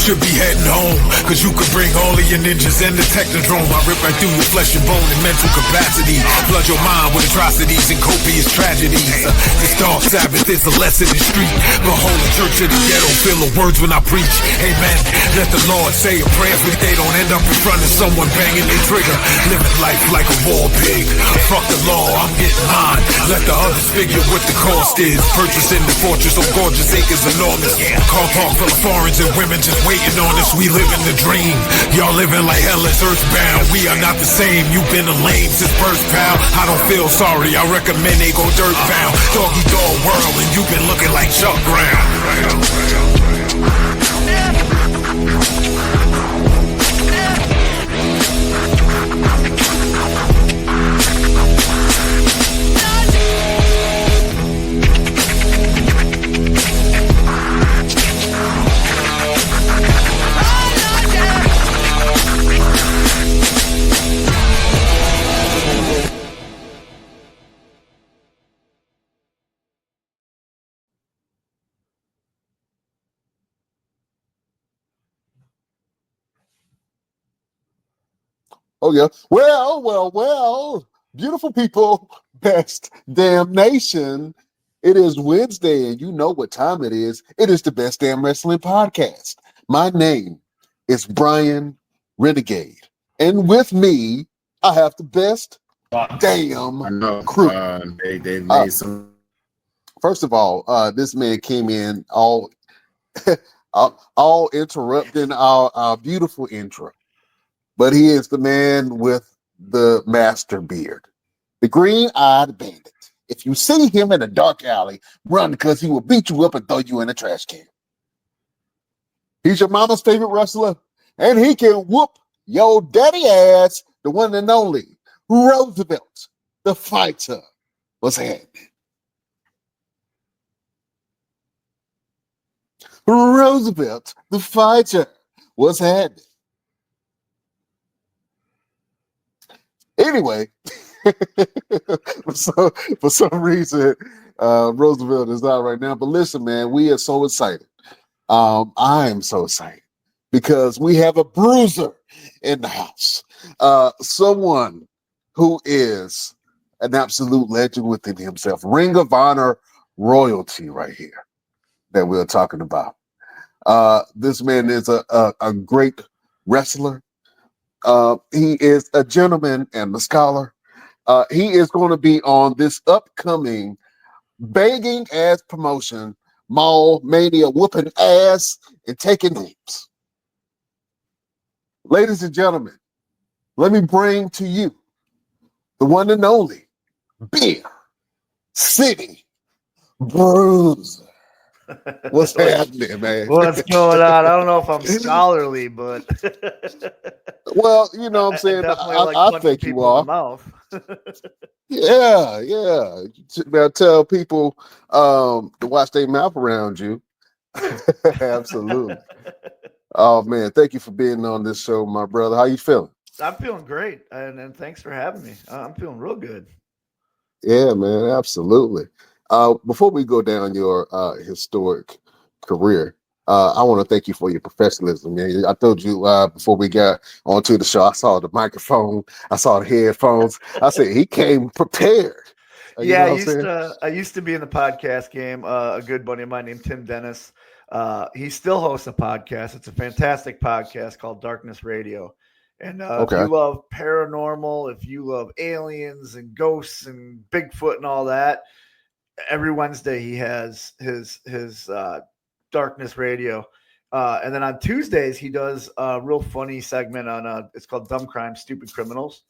should be heading home, cause you could bring all of your ninjas and the technodrome. I rip right through your flesh and bone and mental capacity. Flood your mind with atrocities and copious tragedies. This dark Sabbath is a lesson in street. Behold the church of the ghetto, feel the words when I preach. Amen. Let the Lord say a prayer for they don't end up in front of someone banging their trigger. Living life like a war pig. Fuck the law, I'm getting mine. Let the others figure what the cost is. Purchasing the fortress on gorgeous acres enormous. Car park full of foreigners and women just waiting on us. We living the dream. Y'all living like hell is earthbound. We are not the same. You've been a lame since birth, pal. I don't feel sorry. I recommend they go dirt bound. Doggy dog world, and you've been looking like Chuck Brown. Oh, yeah. Well, beautiful people, best damn nation. It is Wednesday, and you know what time it is. It is the Best Damn Wrestling Podcast. My name is Brian Renegade, and with me, I have the best damn crew. They made some. First of all, this man came in all interrupting our beautiful intro. But he is the man with the master beard, the green-eyed bandit. If you see him in a dark alley, run, because he will beat you up and throw you in a trash can. He's your mama's favorite wrestler, and he can whoop your daddy ass, the one and only Roosevelt, the fighter. What's happening? Roosevelt, the fighter. What's happening? Anyway, for some reason, Roosevelt is out right now. But listen, man, we are so excited. I am so excited because we have a bruiser in the house. Someone who is an absolute legend within himself. Ring of Honor royalty right here that we're talking about. This man is a great wrestler. He is a gentleman and a scholar. He is going to be on this upcoming banging ass promotion, Mall Mania, whooping ass and taking names. Ladies and gentlemen, let me bring to you the one and only Beer City Bruiser. What's happening, man? What's going on? I don't know if I'm scholarly, but well, you know what I'm saying. I think you are. Yeah. Now tell people to watch their mouth around you. Absolutely. Oh man, thank you for being on this show, my brother. How you feeling? I'm feeling great, and thanks for having me. I'm feeling real good. Yeah, man, absolutely. Before we go down your historic career, I want to thank you for your professionalism, man. I told you before we got onto the show, I saw the microphone, I saw the headphones. I said he came prepared. Yeah, I used to be in the podcast game. A good buddy of mine named Tim Dennis. He still hosts a podcast. It's a fantastic podcast called Darkness Radio. And if you love paranormal, if you love aliens and ghosts and Bigfoot and all that, every Wednesday he has his Darkness Radio. And then on Tuesdays, he does a real funny segment on it's called Dumb Crime, Stupid Criminals.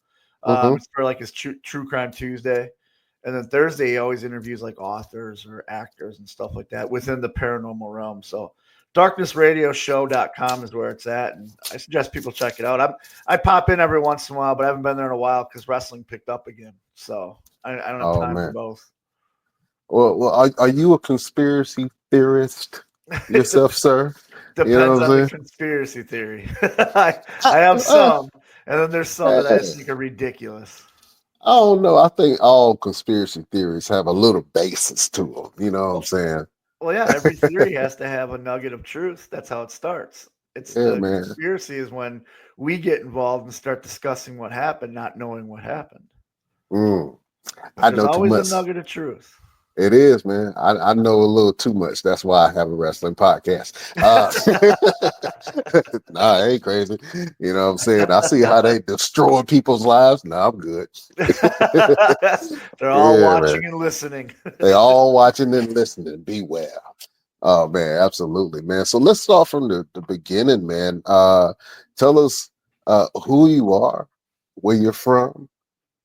It's for like his True Crime Tuesday. And then Thursday, he always interviews like authors or actors and stuff like that within the paranormal realm. So darknessradioshow.com is where it's at. And I suggest people check it out. I pop in every once in a while, but I haven't been there in a while because wrestling picked up again. So I don't have time for both. Well, are you a conspiracy theorist yourself, sir? Depends on the conspiracy theory. I have some, and then there's some that I just think are ridiculous. Oh no, I think all conspiracy theories have a little basis to them. You know what I'm saying? Well, yeah, every theory has to have a nugget of truth. That's how it starts. It's Yeah, the man. conspiracy is when we get involved and start discussing what happened, not knowing what happened. Mm. But I there's know too always a much. nugget of truth. It is, man. I know a little too much. That's why I have a wrestling podcast. Nah, I ain't crazy. You know what I'm saying? I see how they destroy people's lives. No, I'm good. They're all Yeah, watching man. and listening. They all watching and listening. Beware. Oh man, absolutely, man. So let's start from the beginning, man. Tell us who you are, where you're from,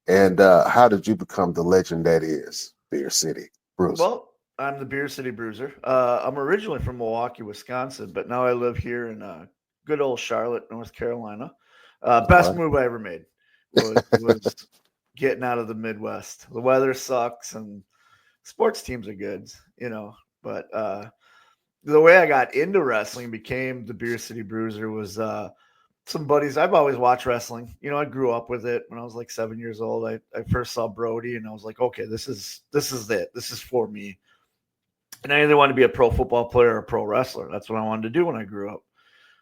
and how did you become the legend that is Beer City Bruiser? Well, I'm the Beer City Bruiser. I'm originally from Milwaukee, Wisconsin, but now I live here in good old Charlotte, North Carolina. Best All move I ever made was getting out of the Midwest. The weather sucks and sports teams are good, but the way I got into wrestling, became the Beer City Bruiser, was some buddies. I've always watched wrestling. I grew up with it when I was like 7 years old. I first saw Brody and I was like, okay, this is it. This is for me. And I either wanted to be a pro football player or a pro wrestler. That's what I wanted to do when I grew up.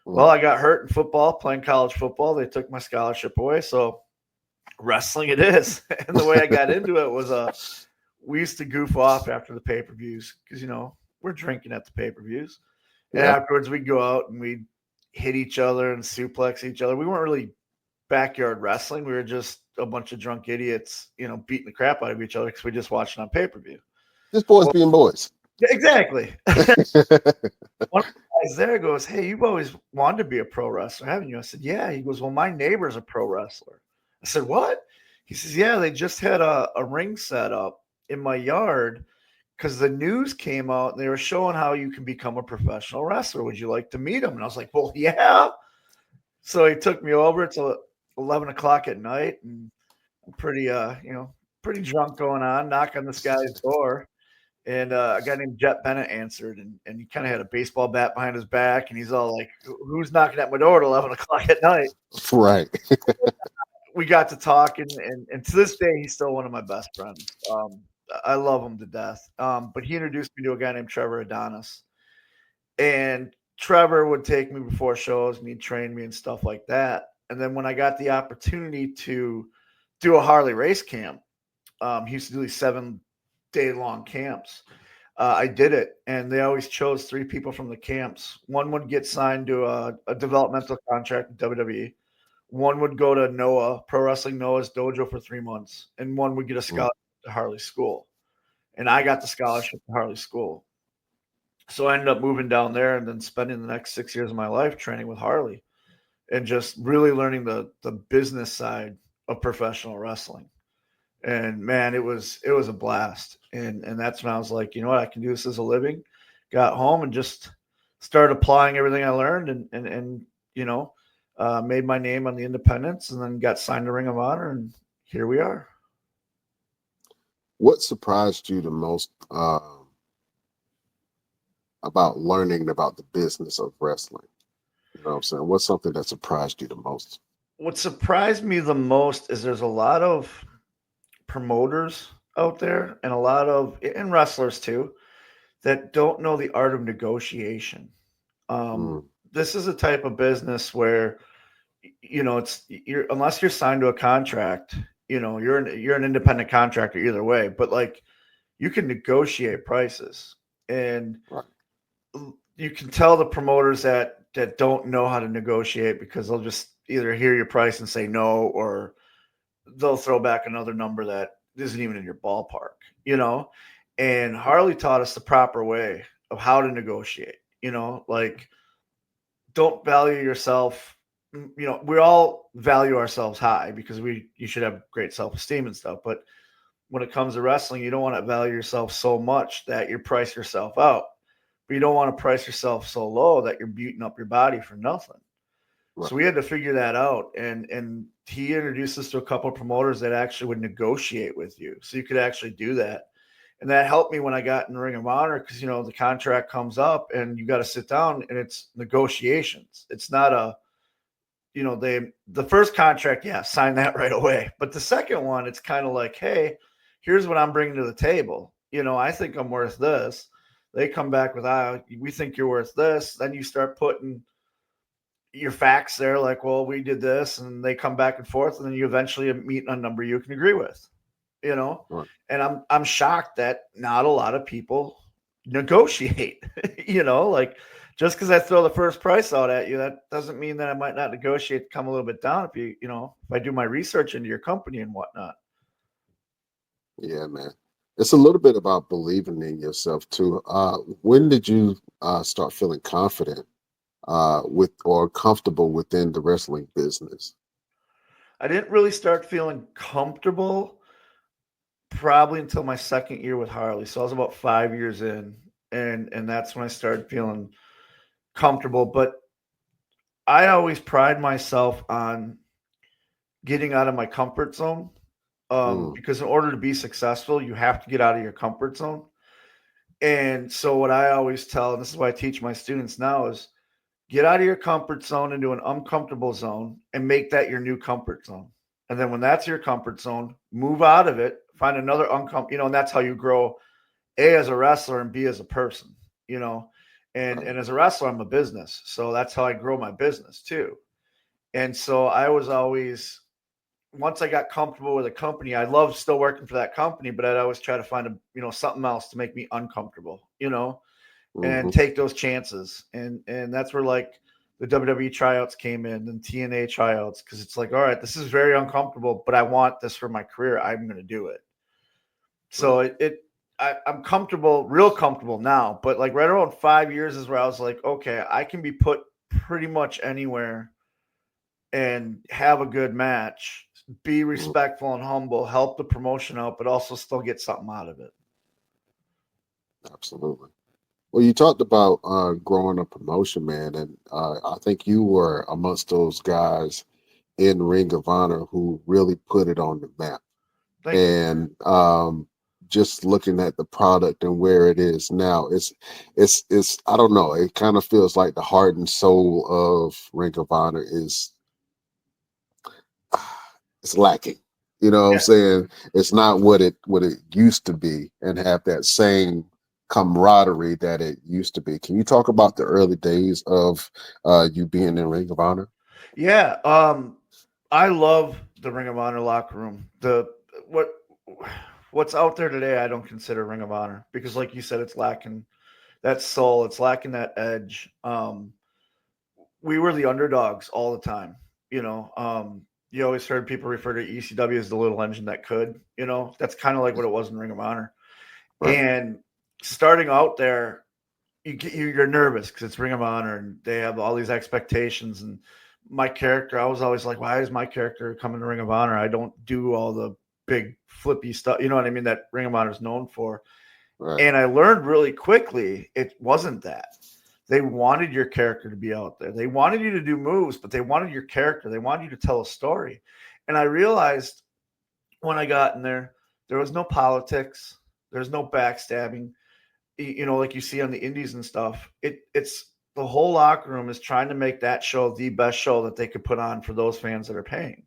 Well, I got hurt in football, playing college football. They took my scholarship away. So wrestling it is. And the way I got into it was we used to goof off after the pay-per-views because, we're drinking at the pay-per-views. And Yeah. afterwards we'd go out and we'd hit each other and suplex each other. We weren't really backyard wrestling. We were just a bunch of drunk idiots, beating the crap out of each other because we just watched it on pay-per-view. Just boys being boys. Exactly. One of the guys there goes, hey, you've always wanted to be a pro wrestler, haven't you? I said, yeah. He goes, well, my neighbor's a pro wrestler. I said, what? He says, yeah, they just had a ring set up in my yard because the news came out and they were showing how you can become a professional wrestler. Would you like to meet him? And I was like, well, yeah. So he took me over. It's 11 o'clock at night, and I'm pretty drunk going on, knock on this guy's door. And a guy named Jet Bennett answered, and he kind of had a baseball bat behind his back, and he's all like, who's knocking at my door at 11 o'clock at night? Right. We got to talking, and to this day, he's still one of my best friends. I love him to death. But he introduced me to a guy named Trevor Adonis. And Trevor would take me before shows, and he'd train me and stuff like that. And then when I got the opportunity to do a Harley race camp, he used to do these 7-day-long camps. I did it, and they always chose 3 people from the camps. One would get signed to a developmental contract with WWE. One would go to Noah, Pro Wrestling Noah's dojo for 3 months, and one would get a scholarship to Harley School. And I got the scholarship to Harley School. So I ended up moving down there and then spending the next 6 years of my life training with Harley and just really learning the business side of professional wrestling. And man, it was a blast. And that's when I was like, you know what, I can do this as a living. Got home and just started applying everything I learned and made my name on the independents, and then got signed to Ring of Honor, and here we are. What surprised you the most about learning about the business of wrestling? You know what I'm saying? What's something that surprised you the most? What surprised me the most is there's a lot of promoters out there, and a lot of and wrestlers too, that don't know the art of negotiation. This is a type of business where you're unless you're signed to a contract, you're an independent contractor either way, but like you can negotiate prices, and Right. you can tell the promoters that don't know how to negotiate because they'll just either hear your price and say no, or they'll throw back another number that isn't even in your ballpark, and Harley taught us the proper way of how to negotiate, like don't value yourself. We all value ourselves high because you should have great self-esteem and stuff. But when it comes to wrestling, you don't want to value yourself so much that you price yourself out, but you don't want to price yourself so low that you're beating up your body for nothing. Right. So we had to figure that out. And he introduced us to a couple of promoters that actually would negotiate with you. So you could actually do that. And that helped me when I got in Ring of Honor because, the contract comes up and you got to sit down and it's negotiations. It's not the first contract, sign that right away. But the second one, it's kind of like, hey, here's what I'm bringing to the table. I think I'm worth this. They come back with, we think you're worth this. Then you start putting your facts there, like, well, we did this, and they come back and forth, and then you eventually meet a number you can agree with, Right. And I'm shocked that not a lot of people negotiate, like just because I throw the first price out at you, that doesn't mean that I might not negotiate to come a little bit down if I do my research into your company and whatnot. Yeah, man. It's a little bit about believing in yourself too. When did you start feeling confident with or comfortable within the wrestling business? I didn't really start feeling comfortable probably until my second year with Harley. So I was about 5 years in, and that's when I started feeling comfortable. But I always pride myself on getting out of my comfort zone, because in order to be successful, you have to get out of your comfort zone. And so what I always tell, and this is why I teach my students now, is get out of your comfort zone into an uncomfortable zone and make that your new comfort zone. And then when that's your comfort zone, move out of it, find another uncomfortable, and that's how you grow, A, as a wrestler, and B, as a person, and as a wrestler, I'm a business. So that's how I grow my business too. And so I was always, once I got comfortable with a company, I loved still working for that company, but I'd always try to find something else to make me uncomfortable, and take those chances. And that's where like the WWE tryouts came in and TNA tryouts. Cause it's like, all right, this is very uncomfortable, but I want this for my career. I'm going to do it. So I'm comfortable, real comfortable now, but like right around 5 years is where I was like, okay, I can be put pretty much anywhere and have a good match, be respectful and humble, help the promotion out, but also still get something out of it. Absolutely. Well, you talked about growing a promotion, man, and I think you were amongst those guys in Ring of Honor who really put it on the map. Thank you. And just looking at the product and where it is now, it's I don't know, it kind of feels like the heart and soul of Ring of Honor is it's lacking. You know what I'm saying? It's not what it used to be and have that same camaraderie that it used to be. Can you talk about the early days of you being in Ring of Honor? Yeah. I love the Ring of Honor locker room. What's out there today, I don't consider Ring of Honor, because like you said, it's lacking that soul. It's lacking that edge. We were the underdogs all the time. You always heard people refer to ECW as the little engine that could, that's kind of like what it was in Ring of Honor. Right. And starting out there, you're nervous because it's Ring of Honor and they have all these expectations. And my character, I was always like, why is my character coming to Ring of Honor? I don't do all the big flippy stuff, you know what I mean, that Ring of Honor is known for. Right. And I learned really quickly it wasn't that. They wanted your character to be out there. They wanted you to do moves, but they wanted your character. They wanted you to tell a story. And I realized when I got in there, there was no politics. There's no backstabbing, like you see on the indies and stuff. It's the whole locker room is trying to make that show the best show that they could put on for those fans that are paying.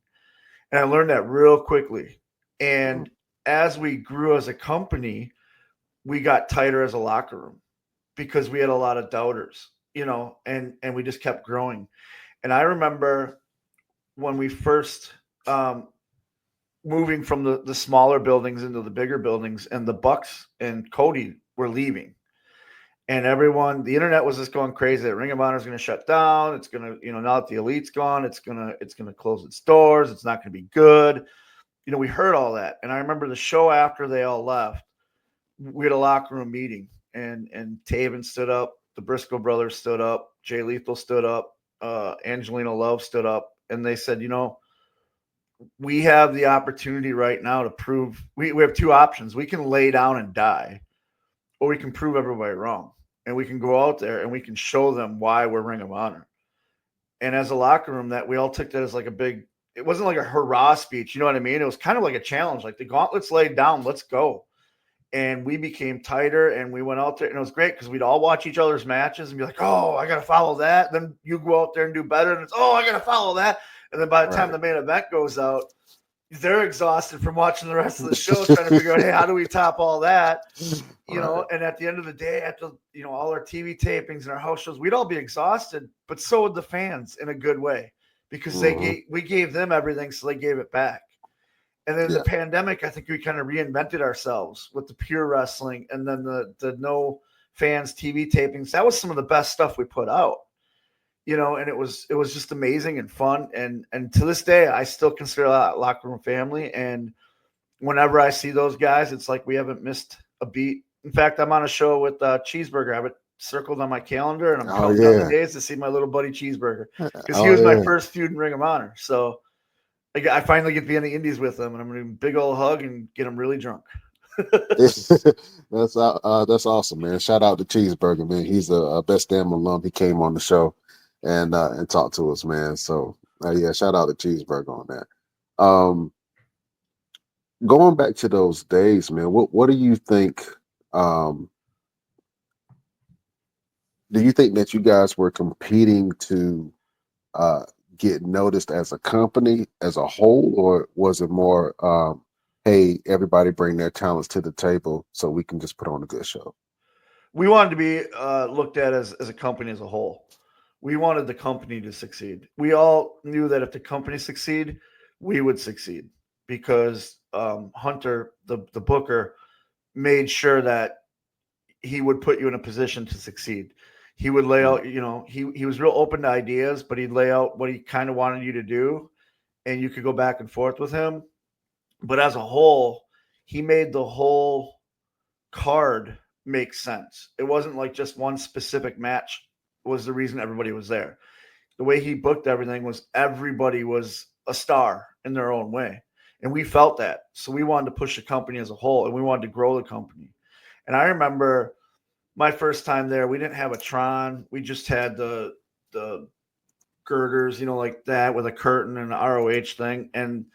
And I learned that real quickly. And as we grew as a company, we got tighter as a locker room because we had a lot of doubters, and we just kept growing. And I remember when we first moving from the smaller buildings into the bigger buildings, and the Bucks and Cody were leaving. And everyone, the internet was just going crazy that Ring of Honor is going to shut down. It's going to, now that the Elite's gone, it's going to close its doors. It's not going to be good. We heard all that. And I remember the show after they all left, we had a locker room meeting, and Taven stood up, the Briscoe brothers stood up, Jay Lethal stood up, Angelina Love stood up, and they said, we have the opportunity right now to prove we have two options. We can lay down and die, or we can prove everybody wrong. And we can go out there and we can show them why we're Ring of Honor. And as a locker room, that we all took that as like a big, it wasn't like a hurrah speech. You know what I mean? It was kind of like a challenge, like the gauntlet's laid down, let's go. And we became tighter, and we went out there, and it was great because we'd all watch each other's matches and be like, oh, I got to follow that. Then you go out there and do better. And it's, oh, I got to follow that. And then by the time the main event goes out, they're exhausted from watching the rest of the show, trying to figure out, hey, how do we top all that? You know, and at the end of the day, after, you know, all our TV tapings and our house shows, we'd all be exhausted, but so would the fans in a good way, because we gave them everything, so they gave it back. And then the pandemic, I think we kind of reinvented ourselves with the pure wrestling, and then the no fans TV tapings. That was some of the best stuff we put out. You know, and it was just amazing and fun. And to this day, I still consider that locker room family. And whenever I see those guys, it's like we haven't missed a beat. In fact, I'm on a show with Cheeseburger. I have it circled on my calendar, and I'm counting down the days to see my little buddy Cheeseburger, because he was my first feud in Ring of Honor. So I finally get to be in the Indies with him, and I'm going to big old hug and get him really drunk. That's awesome, man. Shout out to Cheeseburger, man. He's a best damn alum. He came on the show and talked to us, man. So shout out to Cheeseburger on that. Going back to those days, man, what do you think? Do you think that you guys were competing to get noticed as a company as a whole, or was it more hey, everybody bring their talents to the table so we can just put on a good show? We wanted to be looked at as a company as a whole. We wanted the company to succeed. We all knew that if the company succeed, we would succeed, because Hunter, the booker, made sure that he would put you in a position to succeed. He would lay out, you know, he was real open to ideas, but he'd lay out what he kind of wanted you to do, and you could go back and forth with him. But as a whole, he made the whole card make sense. It wasn't like just one specific match was the reason everybody was there. The way he booked everything was everybody was a star in their own way. And we felt that. So we wanted to push the company as a whole, and we wanted to grow the company. And I remember my first time there, we didn't have a Tron. We just had the girders, you know, like that with a curtain and an ROH thing, and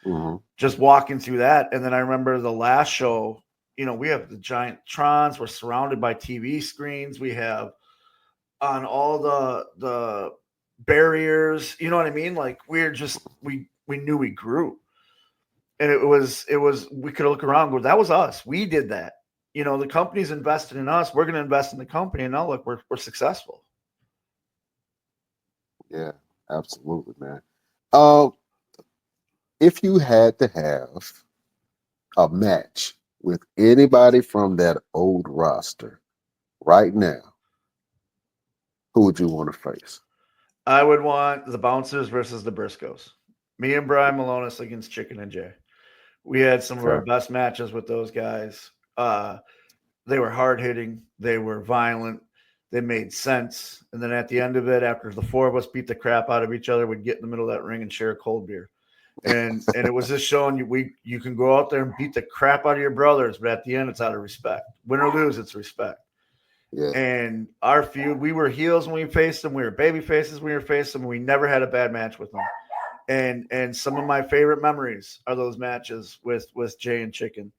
just walking through that. And then I remember the last show, you know, we have the giant Trons. We're surrounded by TV screens. We have on all the barriers, you know what I mean? Like we're just, we knew we grew, and it was, we could look around and go, that was us. We did that. You know, the company's invested in us. We're going to invest in the company. And now look, we're successful. Yeah, absolutely, man. If you had to have a match with anybody from that old roster right now, who would you want to face? I would want the Bouncers versus the Briscoes. Me and Brian Malonis against Chicken and Jay. We had some of our best matches with those guys. They were hard hitting. They were violent. They made sense. And then at the end of it, after the four of us beat the crap out of each other, we'd get in the middle of that ring and share a cold beer. And it was just showing you can go out there and beat the crap out of your brothers, but at the end, it's out of respect. Win or lose, it's respect. Yeah. And our feud, we were heels when we faced them. We were baby faces when we were faced them. We never had a bad match with them. And some of my favorite memories are those matches with Jay and Chicken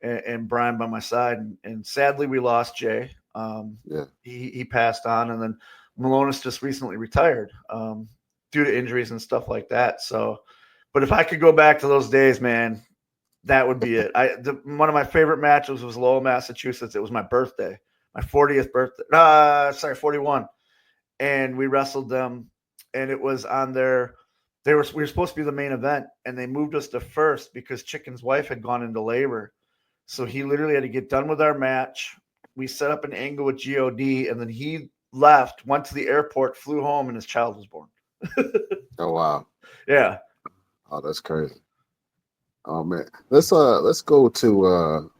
and Brian by my side. And sadly, we lost Jay. He passed on, and then Malonis just recently retired due to injuries and stuff like that. So, but if I could go back to those days, man, that would be it. One of my favorite matches was Lowell, Massachusetts. It was my birthday, my 40th birthday. 41. And we wrestled them, and it was on their. We were supposed to be the main event, and they moved us to first because Chicken's wife had gone into labor. So he literally had to get done with our match. We set up an angle with God, and then he left, went to the airport, flew home, and his child was born. Oh wow! Yeah. Oh, that's crazy. Oh man, let's go to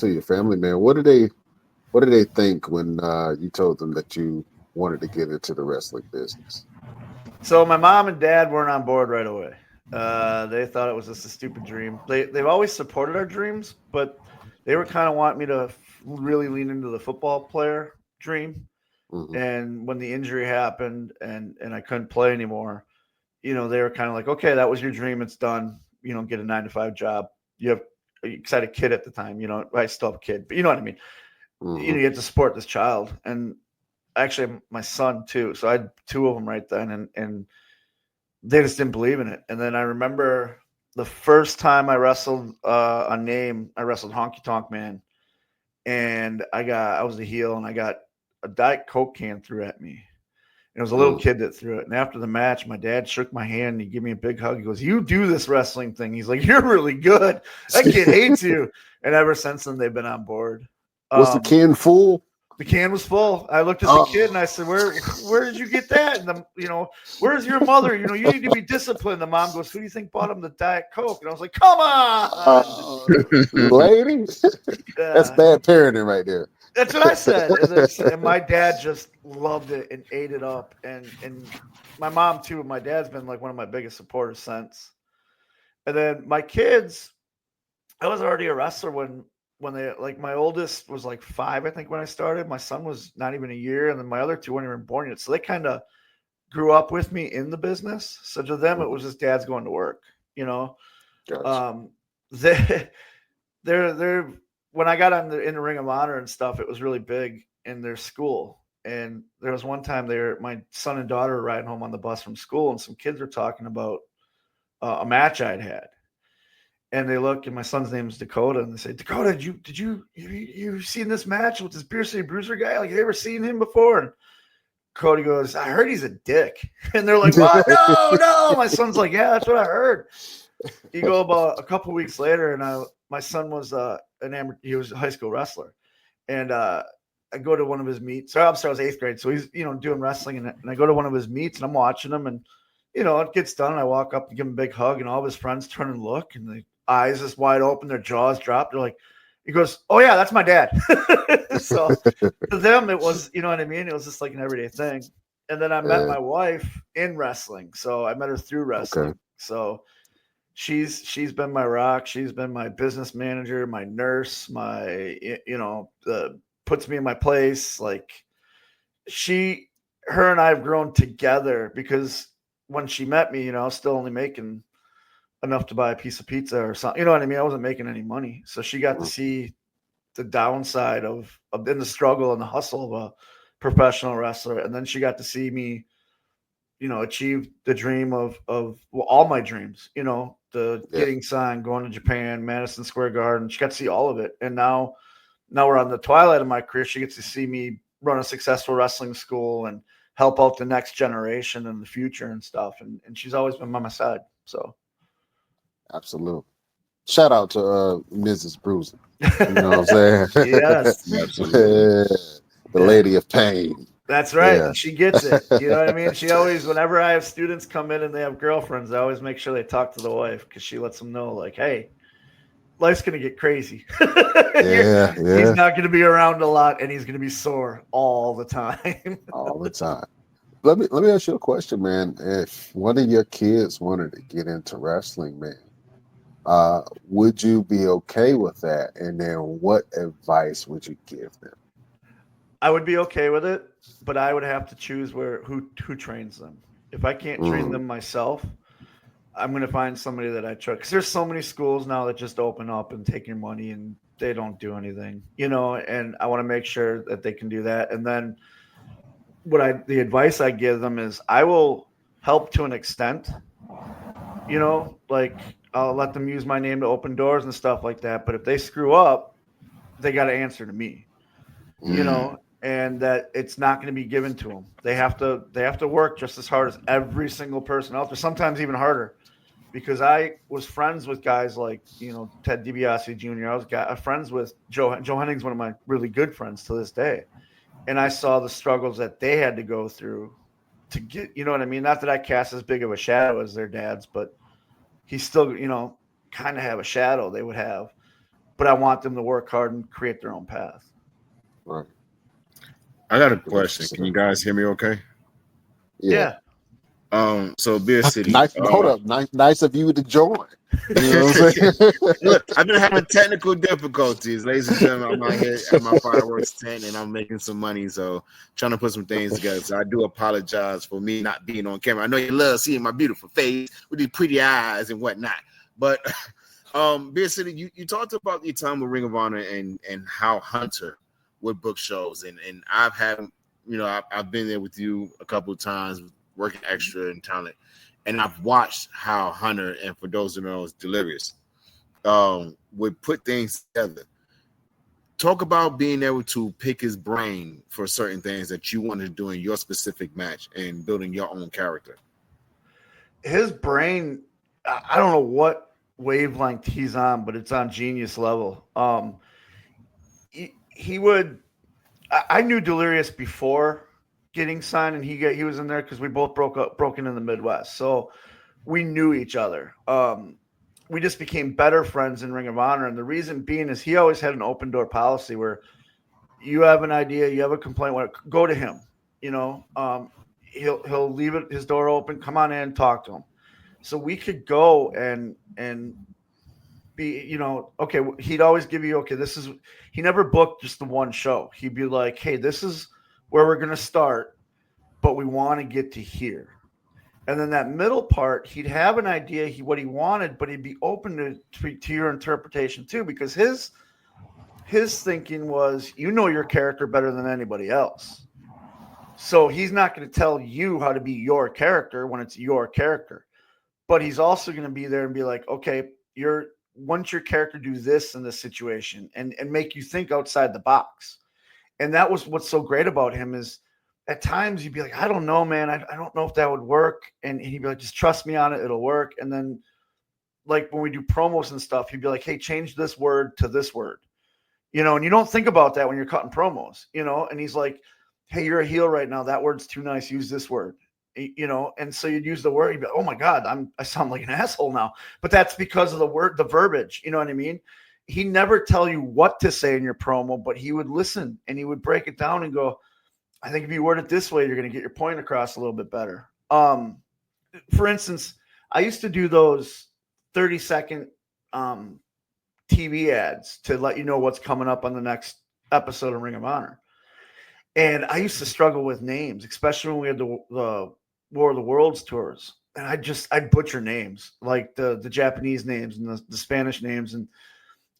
your family, man. What did they think when you told them that you wanted to get into the wrestling business? So my mom and dad weren't on board right away. They thought it was just a stupid dream. They've always supported our dreams, but they were kind of wanting me to really lean into the football player dream. Mm-hmm. And when the injury happened and I couldn't play anymore, you know, they were kind of like, okay, that was your dream. It's done. You don't get a 9-to-5 job. You had a kid at the time, you know, I still have a kid, but you know what I mean? Mm-hmm. You know, you have to support this child. And actually my son too. So I had two of them right then, and they just didn't believe in it. And then I remember the first time I wrestled I wrestled Honky Tonk Man, and I was the heel, and I got a Diet Coke can threw at me. And it was a little kid that threw it. And after the match, my dad shook my hand and he gave me a big hug. He goes, "You do this wrestling thing." He's like, "You're really good. That kid hates you." And ever since then, they've been on board. Was the can full? The can was full. I looked at the kid and I said, "Where did you get that?" And where's your mother? You need to be disciplined. The mom goes, "Who do you think bought him the Diet Coke?" And I was like, "Come on, lady." That's bad parenting right there. That's what I said. And my dad just loved it and ate it up. And my mom too. My dad's been like one of my biggest supporters since. And then my kids, I was already a wrestler when they, like, my oldest was like 5, I think, when I started. My son was not even a year, and then my other 2 weren't even born yet. So they kind of grew up with me in the business. So to them, it was just dad's going to work, Gotcha. They're when I got in the Ring of Honor and stuff, it was really big in their school. And there was one time my son and daughter were riding home on the bus from school, and some kids were talking about a match I'd had. And they look, and my son's name is Dakota, and they say, "Dakota, did you seen this match with this Beer City Bruiser guy? Like, you ever seen him before?" And Cody goes, "I heard he's a dick." And they're like, "What? No. My son's like, "Yeah, that's what I heard." You go about a couple weeks later, and my son was he was a high school wrestler, and I go to one of his meets. So I was 8th grade, so he's doing wrestling, and I go to one of his meets, and I'm watching him, and it gets done, and I walk up and give him a big hug, and all of his friends turn and look, and the eyes just wide open, their jaws drop. They're like, he goes, "Oh yeah, that's my dad." So to them, it was, you know what I mean? It was just like an everyday thing. And then I met my wife in wrestling, so I met her through wrestling. Okay. So she's been my rock. She's been my business manager, my nurse, my puts me in my place. Like, her and I have grown together, because when she met me, I was still only making enough to buy a piece of pizza or something. You know what I mean? I wasn't making any money. So she got to see the downside of in the struggle and the hustle of a professional wrestler. And then she got to see me, achieve the dream of all my dreams, getting signed, going to Japan, Madison Square Garden. She got to see all of it. And now we're on the twilight of my career. She gets to see me run a successful wrestling school and help out the next generation in the future and stuff. And she's always been by my side. So. Absolutely. Shout out to Mrs. Bruiser. You know what I'm saying? Yes. Absolutely. The lady of pain. That's right. Yeah. She gets it. You know what I mean? She always, whenever I have students come in and they have girlfriends, I always make sure they talk to the wife, because she lets them know, like, hey, life's going to get crazy. He's not going to be around a lot, and he's going to be sore all the time. All the time. Let me ask you a question, man. If one of your kids wanted to get into wrestling, man, would you be okay with that? And then what advice would you give them? I would be okay with it, but I would have to choose who trains them. If I can't train them myself, I'm going to find somebody that I trust. Because there's so many schools now that just open up and take your money, and they don't do anything, and I want to make sure that they can do that. And then the advice I give them is, I will help to an extent, like, I'll let them use my name to open doors and stuff like that. But if they screw up, they got to answer to me, and that it's not going to be given to them. They have to work just as hard as every single person out there, sometimes even harder, because I was friends with guys like, Ted DiBiase Jr. I was friends with Joe Henning's one of my really good friends to this day. And I saw the struggles that they had to go through to get, you know what I mean? Not that I cast as big of a shadow as their dads, but he still, kind of have a shadow they would have. But I want them to work hard and create their own path. Right. I got a question. Can you guys hear me okay? Yeah. So Beer City. Hold up. Nice of you to join. You know what I'm saying? Look, I've been having technical difficulties, ladies and gentlemen. I'm out here at my fireworks tent, and I'm making some money, so trying to put some things together. So I do apologize for me not being on camera. I know you love seeing my beautiful face with these pretty eyes and whatnot. But Beer City, you talked about your time with Ring of Honor and how Hunter would book shows, and I've had, I've been there with you a couple of times, working extra and talent. and I've watched how Hunter, and for those who know, is Delirious, would put things together. Talk about being able to pick his brain for certain things that you wanted to do in your specific match and building your own character. His brain, I don't know what wavelength he's on, but it's on genius level. He would. I knew Delirious before getting signed, and he was in there because we both broken in the Midwest, so we knew each other. We just became better friends in Ring of Honor, and the reason being is he always had an open door policy where you have an idea, you have a complaint, go to him. He'll leave his door open. Come on in, talk to him. So we could go and be, okay. He'd always give you, okay, he never booked just the one show. He'd be like, hey, this is where we're going to start, but we want to get to here. And then that middle part, he'd have an idea what he wanted, but he'd be open to your interpretation too, because his thinking was, your character better than anybody else. So he's not going to tell you how to be your character when it's your character, but he's also going to be there and be like, okay, once your character do this in this situation and make you think outside the box. And that was what's so great about him is, at times you'd be like, I don't know, man. I don't know if that would work. And he'd be like, just trust me on it. It'll work. And then like when we do promos and stuff, he'd be like, hey, change this word to this word, and you don't think about that when you're cutting promos, and he's like, hey, you're a heel right now. That word's too nice. Use this word, and so you'd use the word. You'd be like, oh my God, I sound like an asshole now, but that's because of the verbiage. You know what I mean? He never tell you what to say in your promo, but he would listen and he would break it down and go, I think if you word it this way, you're going to get your point across a little bit better. For instance, I used to do those 30-second TV ads to let you know what's coming up on the next episode of Ring of Honor. And I used to struggle with names, especially when we had the War of the Worlds tours. And I'd butcher names, like the Japanese names and the Spanish names. And,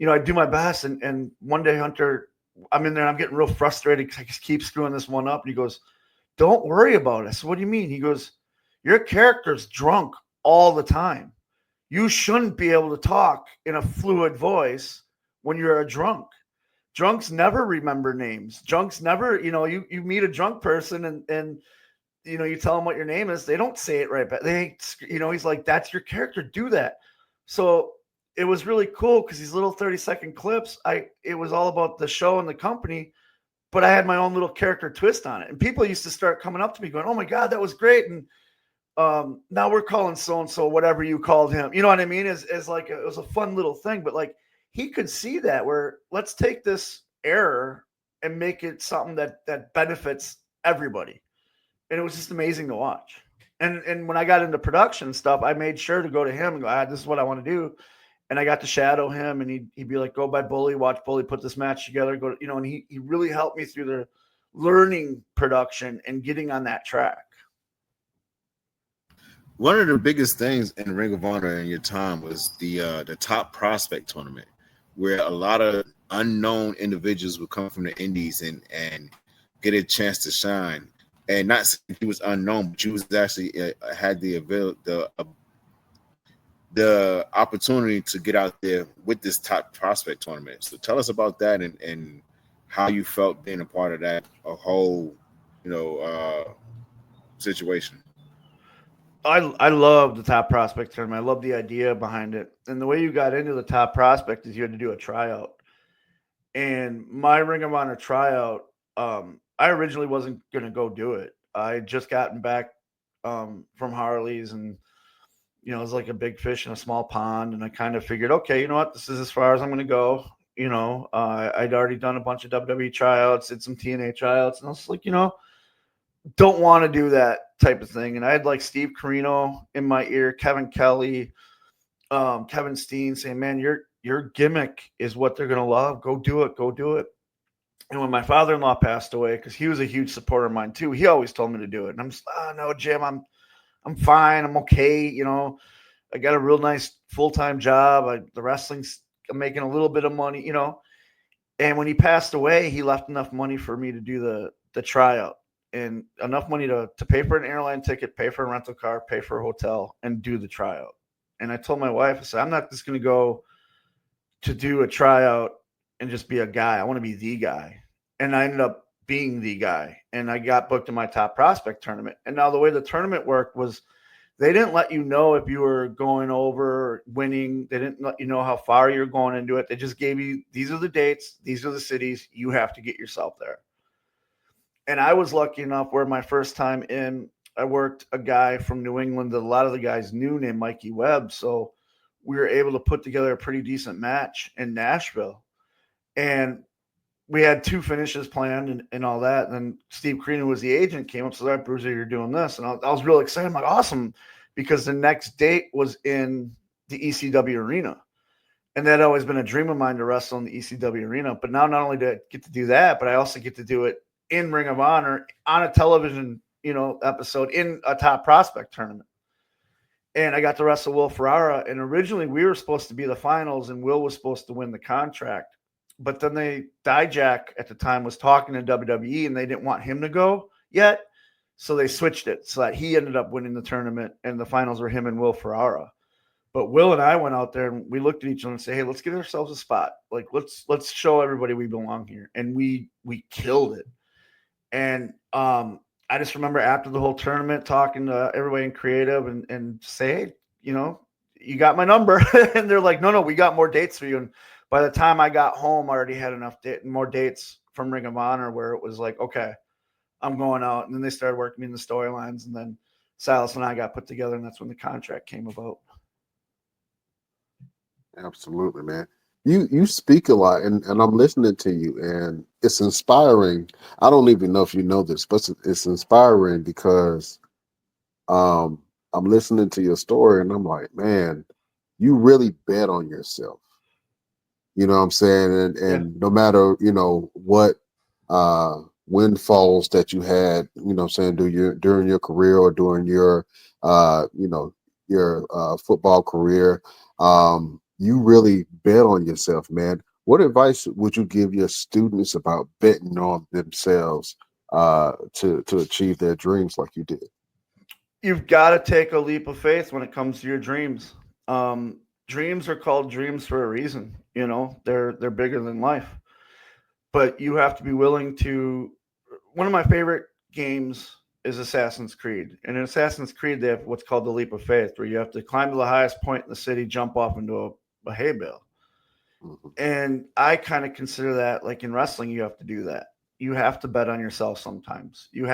I'd do my best. And one day, Hunter, I'm in there and I'm getting real frustrated because I just keep screwing this one up. And he goes, don't worry about it. I said, what do you mean? He goes, your character's drunk all the time. You shouldn't be able to talk in a fluid voice when you're a drunk. Drunks never remember names. Drunks never, you meet a drunk person and you tell them what your name is. They don't say it right back. He's like, that's your character. Do that. So it was really cool because these little 30-second clips, it was all about the show and the company, but I had my own little character twist on it. And people used to start coming up to me going, oh my God, that was great. And now we're calling so-and-so whatever you called him. You know what I mean? As like, it was a fun little thing, but like he could see that where let's take this error and make it something that benefits everybody. And it was just amazing to watch. And when I got into production stuff, I made sure to go to him and go, this is what I want to do. And I got to shadow him, and he'd be like, go by Bully, watch Bully put this match together. And he really helped me through the learning production and getting on that track. One of the biggest things in Ring of Honor in your time was the top prospect tournament, where a lot of unknown individuals would come from the indies and get a chance to shine. And not saying he was unknown, but you was actually had the opportunity to get out there with this top prospect tournament. So tell us about that and how you felt being a part of that, whole, situation. I love the top prospect tournament. I love the idea behind it. And the way you got into the top prospect is you had to do a tryout. And my Ring of Honor tryout, I originally wasn't going to go do it. I had just gotten back from Harley's and, it was like a big fish in a small pond. And I kind of figured, okay, you know what? This is as far as I'm going to go. I'd already done a bunch of WWE tryouts, did some TNA tryouts. And I was like, don't want to do that type of thing. And I had like Steve Carino in my ear, Kevin Kelly, Kevin Steen saying, man, your gimmick is what they're going to love. Go do it. Go do it. And when my father-in-law passed away, because he was a huge supporter of mine too, he always told me to do it. And I'm just, no, Jim, I'm fine. I'm okay. I got a real nice full-time job. The wrestling's, I'm making a little bit of money, And when he passed away, he left enough money for me to do the tryout. and enough money to pay for an airline ticket, pay for a rental car, pay for a hotel, and do the tryout. And I told my wife, I said, I'm not just going to go to do a tryout and just be a guy. I want to be the guy. And I ended up being the guy. And I got booked in my top prospect tournament. And now the way the tournament worked was they didn't let you know if you were going over or winning. They didn't let you know how far you're going into it. They just gave you, these are the dates, these are the cities. You have to get yourself there. And I was lucky enough where my first time in, I worked a guy from New England that a lot of the guys knew named Mikey Webb. So we were able to put together a pretty decent match in Nashville. And we had 2 finishes planned and all that. And then Steve Crean, was the agent, came up and said, all right, Bruiser, you're doing this. And I was real excited. I'm like, awesome. Because the next date was in the ECW arena. And that had always been a dream of mine to wrestle in the ECW arena. But now not only do I get to do that, but I also get to do it in Ring of Honor on a television, episode in a top prospect tournament. And I got to wrestle Will Ferrara. And originally we were supposed to be the finals and Will was supposed to win the contract. But then Dijak at the time was talking to WWE and they didn't want him to go yet. So they switched it so that he ended up winning the tournament and the finals were him and Will Ferrara. But Will and I went out there and we looked at each other and said, hey, let's give ourselves a spot. Like, let's show everybody we belong here. And we killed it. And I just remember after the whole tournament talking to everybody in creative and say, hey, you got my number. And they're like, no, we got more dates for you. And by the time I got home, I already had more dates from Ring of Honor where it was like, okay, I'm going out. And then they started working me in the storylines. And then Silas and I got put together, and that's when the contract came about. Absolutely, man. You speak a lot, and I'm listening to you, and it's inspiring. I don't even know if you know this, but it's inspiring because I'm listening to your story, and I'm like, man, you really bet on yourself. You know what I'm saying? And no matter, what windfalls that you had, during your career or during your football career, you really bet on yourself, man. What advice would you give your students about betting on themselves to achieve their dreams like you did? You've got to take a leap of faith when it comes to your dreams. Dreams are called dreams for a reason. They're bigger than life. But you have to be willing to. One of my favorite games is Assassin's Creed. And in Assassin's Creed, they have what's called the leap of faith, where you have to climb to the highest point in the city, jump off into a hay bale. Mm-hmm. And I kind of consider that, like in wrestling, you have to do that. You have to bet on yourself sometimes. You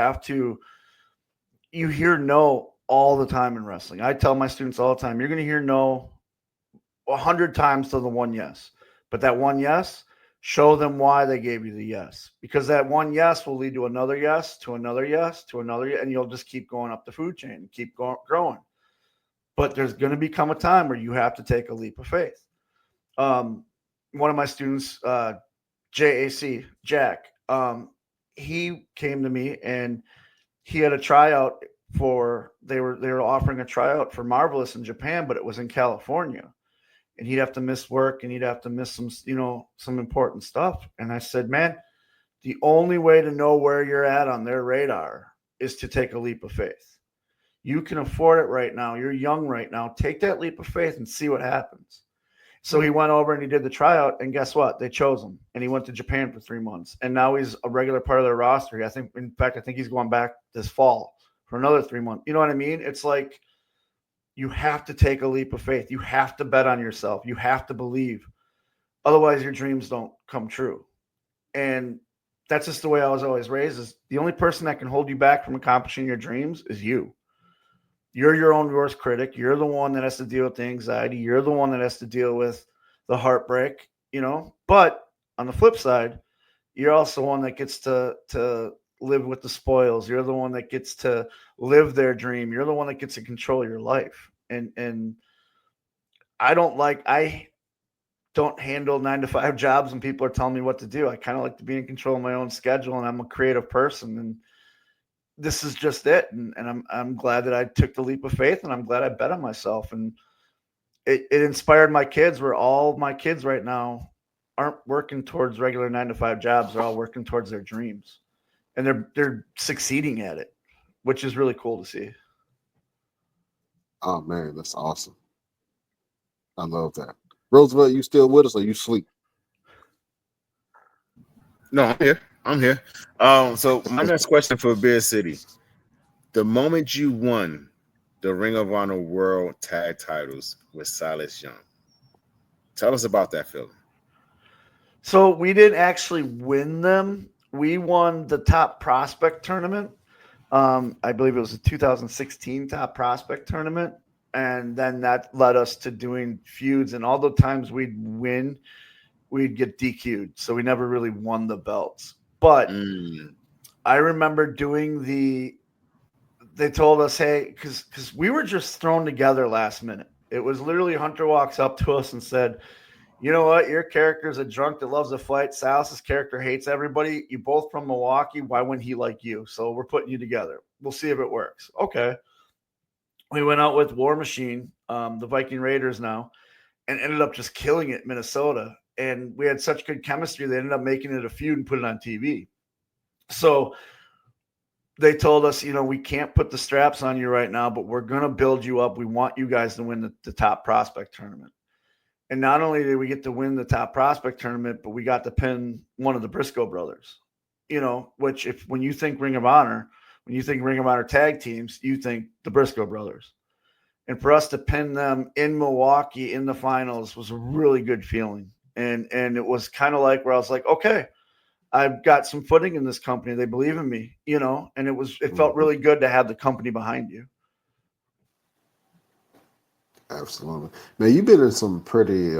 hear no all the time in wrestling. I tell my students all the time, you're going to hear no 100 times to the one yes. But that one yes, show them why they gave you the yes. Because that one yes will lead to another yes, to another yes, to another yes, and you'll just keep going up the food chain, keep growing. But there's going to become a time where you have to take a leap of faith. One of my students, Jack, he came to me and he had a tryout they were offering a tryout for Marvelous in Japan, but it was in California. And he'd have to miss work and he'd have to miss some important stuff. And I said, man, the only way to know where you're at on their radar is to take a leap of faith. You can afford it right now. You're young right now. Take that leap of faith and see what happens. So he went over and he did the tryout, and guess what? They chose him, and he went to Japan for 3 months, and now he's a regular part of their roster. I think he's going back this fall for another 3 months. You know what I mean? It's like you have to take a leap of faith. You have to bet on yourself. You have to believe. Otherwise, your dreams don't come true. And that's just the way I was always raised. Is the only person that can hold you back from accomplishing your dreams is you. You're your own worst critic. You're the one that has to deal with the anxiety. You're the one that has to deal with the heartbreak, But on the flip side, you're also one that gets to live with the spoils. You're the one that gets to live their dream. You're the one that gets to control your life. And I don't handle 9-to-5 jobs and people are telling me what to do. I kind of like to be in control of my own schedule, and I'm a creative person, and this is just it. And I'm glad that I took the leap of faith, and I'm glad I bet on myself. And it inspired my kids, where all my kids right now aren't working towards regular 9-to-5 jobs. They're all working towards their dreams. and they're succeeding at it, which is really cool to see. Oh man, that's awesome. I love that. Roosevelt, you still with us or you sleep? No, I'm here. So my next question for Beer City: the moment you won the Ring of Honor World Tag Titles with Silas Young, tell us about that feeling. So we didn't actually win them. We won the Top Prospect tournament. I believe it was a 2016 Top Prospect tournament. And then that led us to doing feuds. And all the times we'd win, we'd get DQ'd. So we never really won the belts. But I remember doing they told us, hey, because we were just thrown together last minute. It was literally Hunter walks up to us and said, you know what? Your character's a drunk that loves to fight. Silas's character hates everybody. You both from Milwaukee. Why wouldn't he like you? So we're putting you together. We'll see if it works. Okay. We went out with War Machine, the Viking Raiders now, and ended up just killing it in Minnesota. And we had such good chemistry, they ended up making it a feud and put it on TV. So they told us, we can't put the straps on you right now, but we're going to build you up. We want you guys to win the Top Prospect tournament. And not only did we get to win the Top Prospect tournament, but we got to pin one of the Briscoe brothers, which when you think Ring of Honor tag teams, you think the Briscoe brothers. And for us to pin them in Milwaukee in the finals was a really good feeling. And it was kind of like where I was like, okay, I've got some footing in this company. They believe in me, and it felt really good to have the company behind you. Absolutely. Man, you've been in some pretty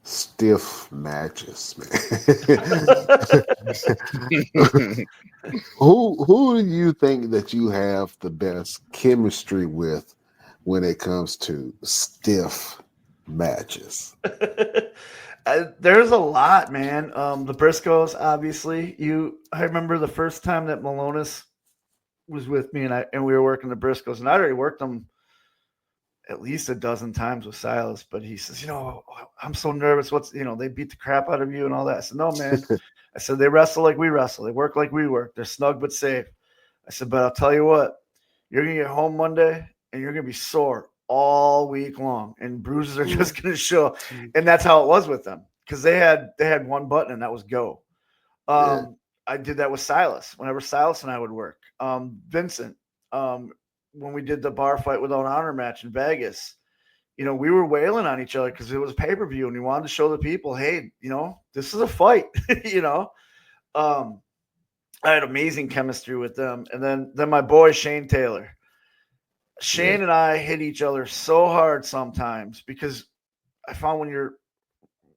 stiff matches, man. Who do you think that you have the best chemistry with when it comes to stiff matches? There's a lot, man. The Briscoes, obviously. I remember the first time that Malonis was with me and we were working the Briscoes, and I already worked them at least a dozen times with Silas, but he says, I'm so nervous. They beat the crap out of you and all that. I said, no, man. I said, they wrestle like we wrestle. They work like we work. They're snug but safe. I said, but I'll tell you what, you're going to get home Monday and you're going to be sore all week long. And bruises are just going to show. And that's how it was with them because they had one button and that was go. I did that with Silas whenever Silas and I would work. Vincent, when we did the bar fight without honor match in Vegas, we were wailing on each other because it was pay-per-view and we wanted to show the people, hey, this is a fight, I had amazing chemistry with them. And then my boy, Shane Taylor, and I hit each other so hard sometimes because I found when you're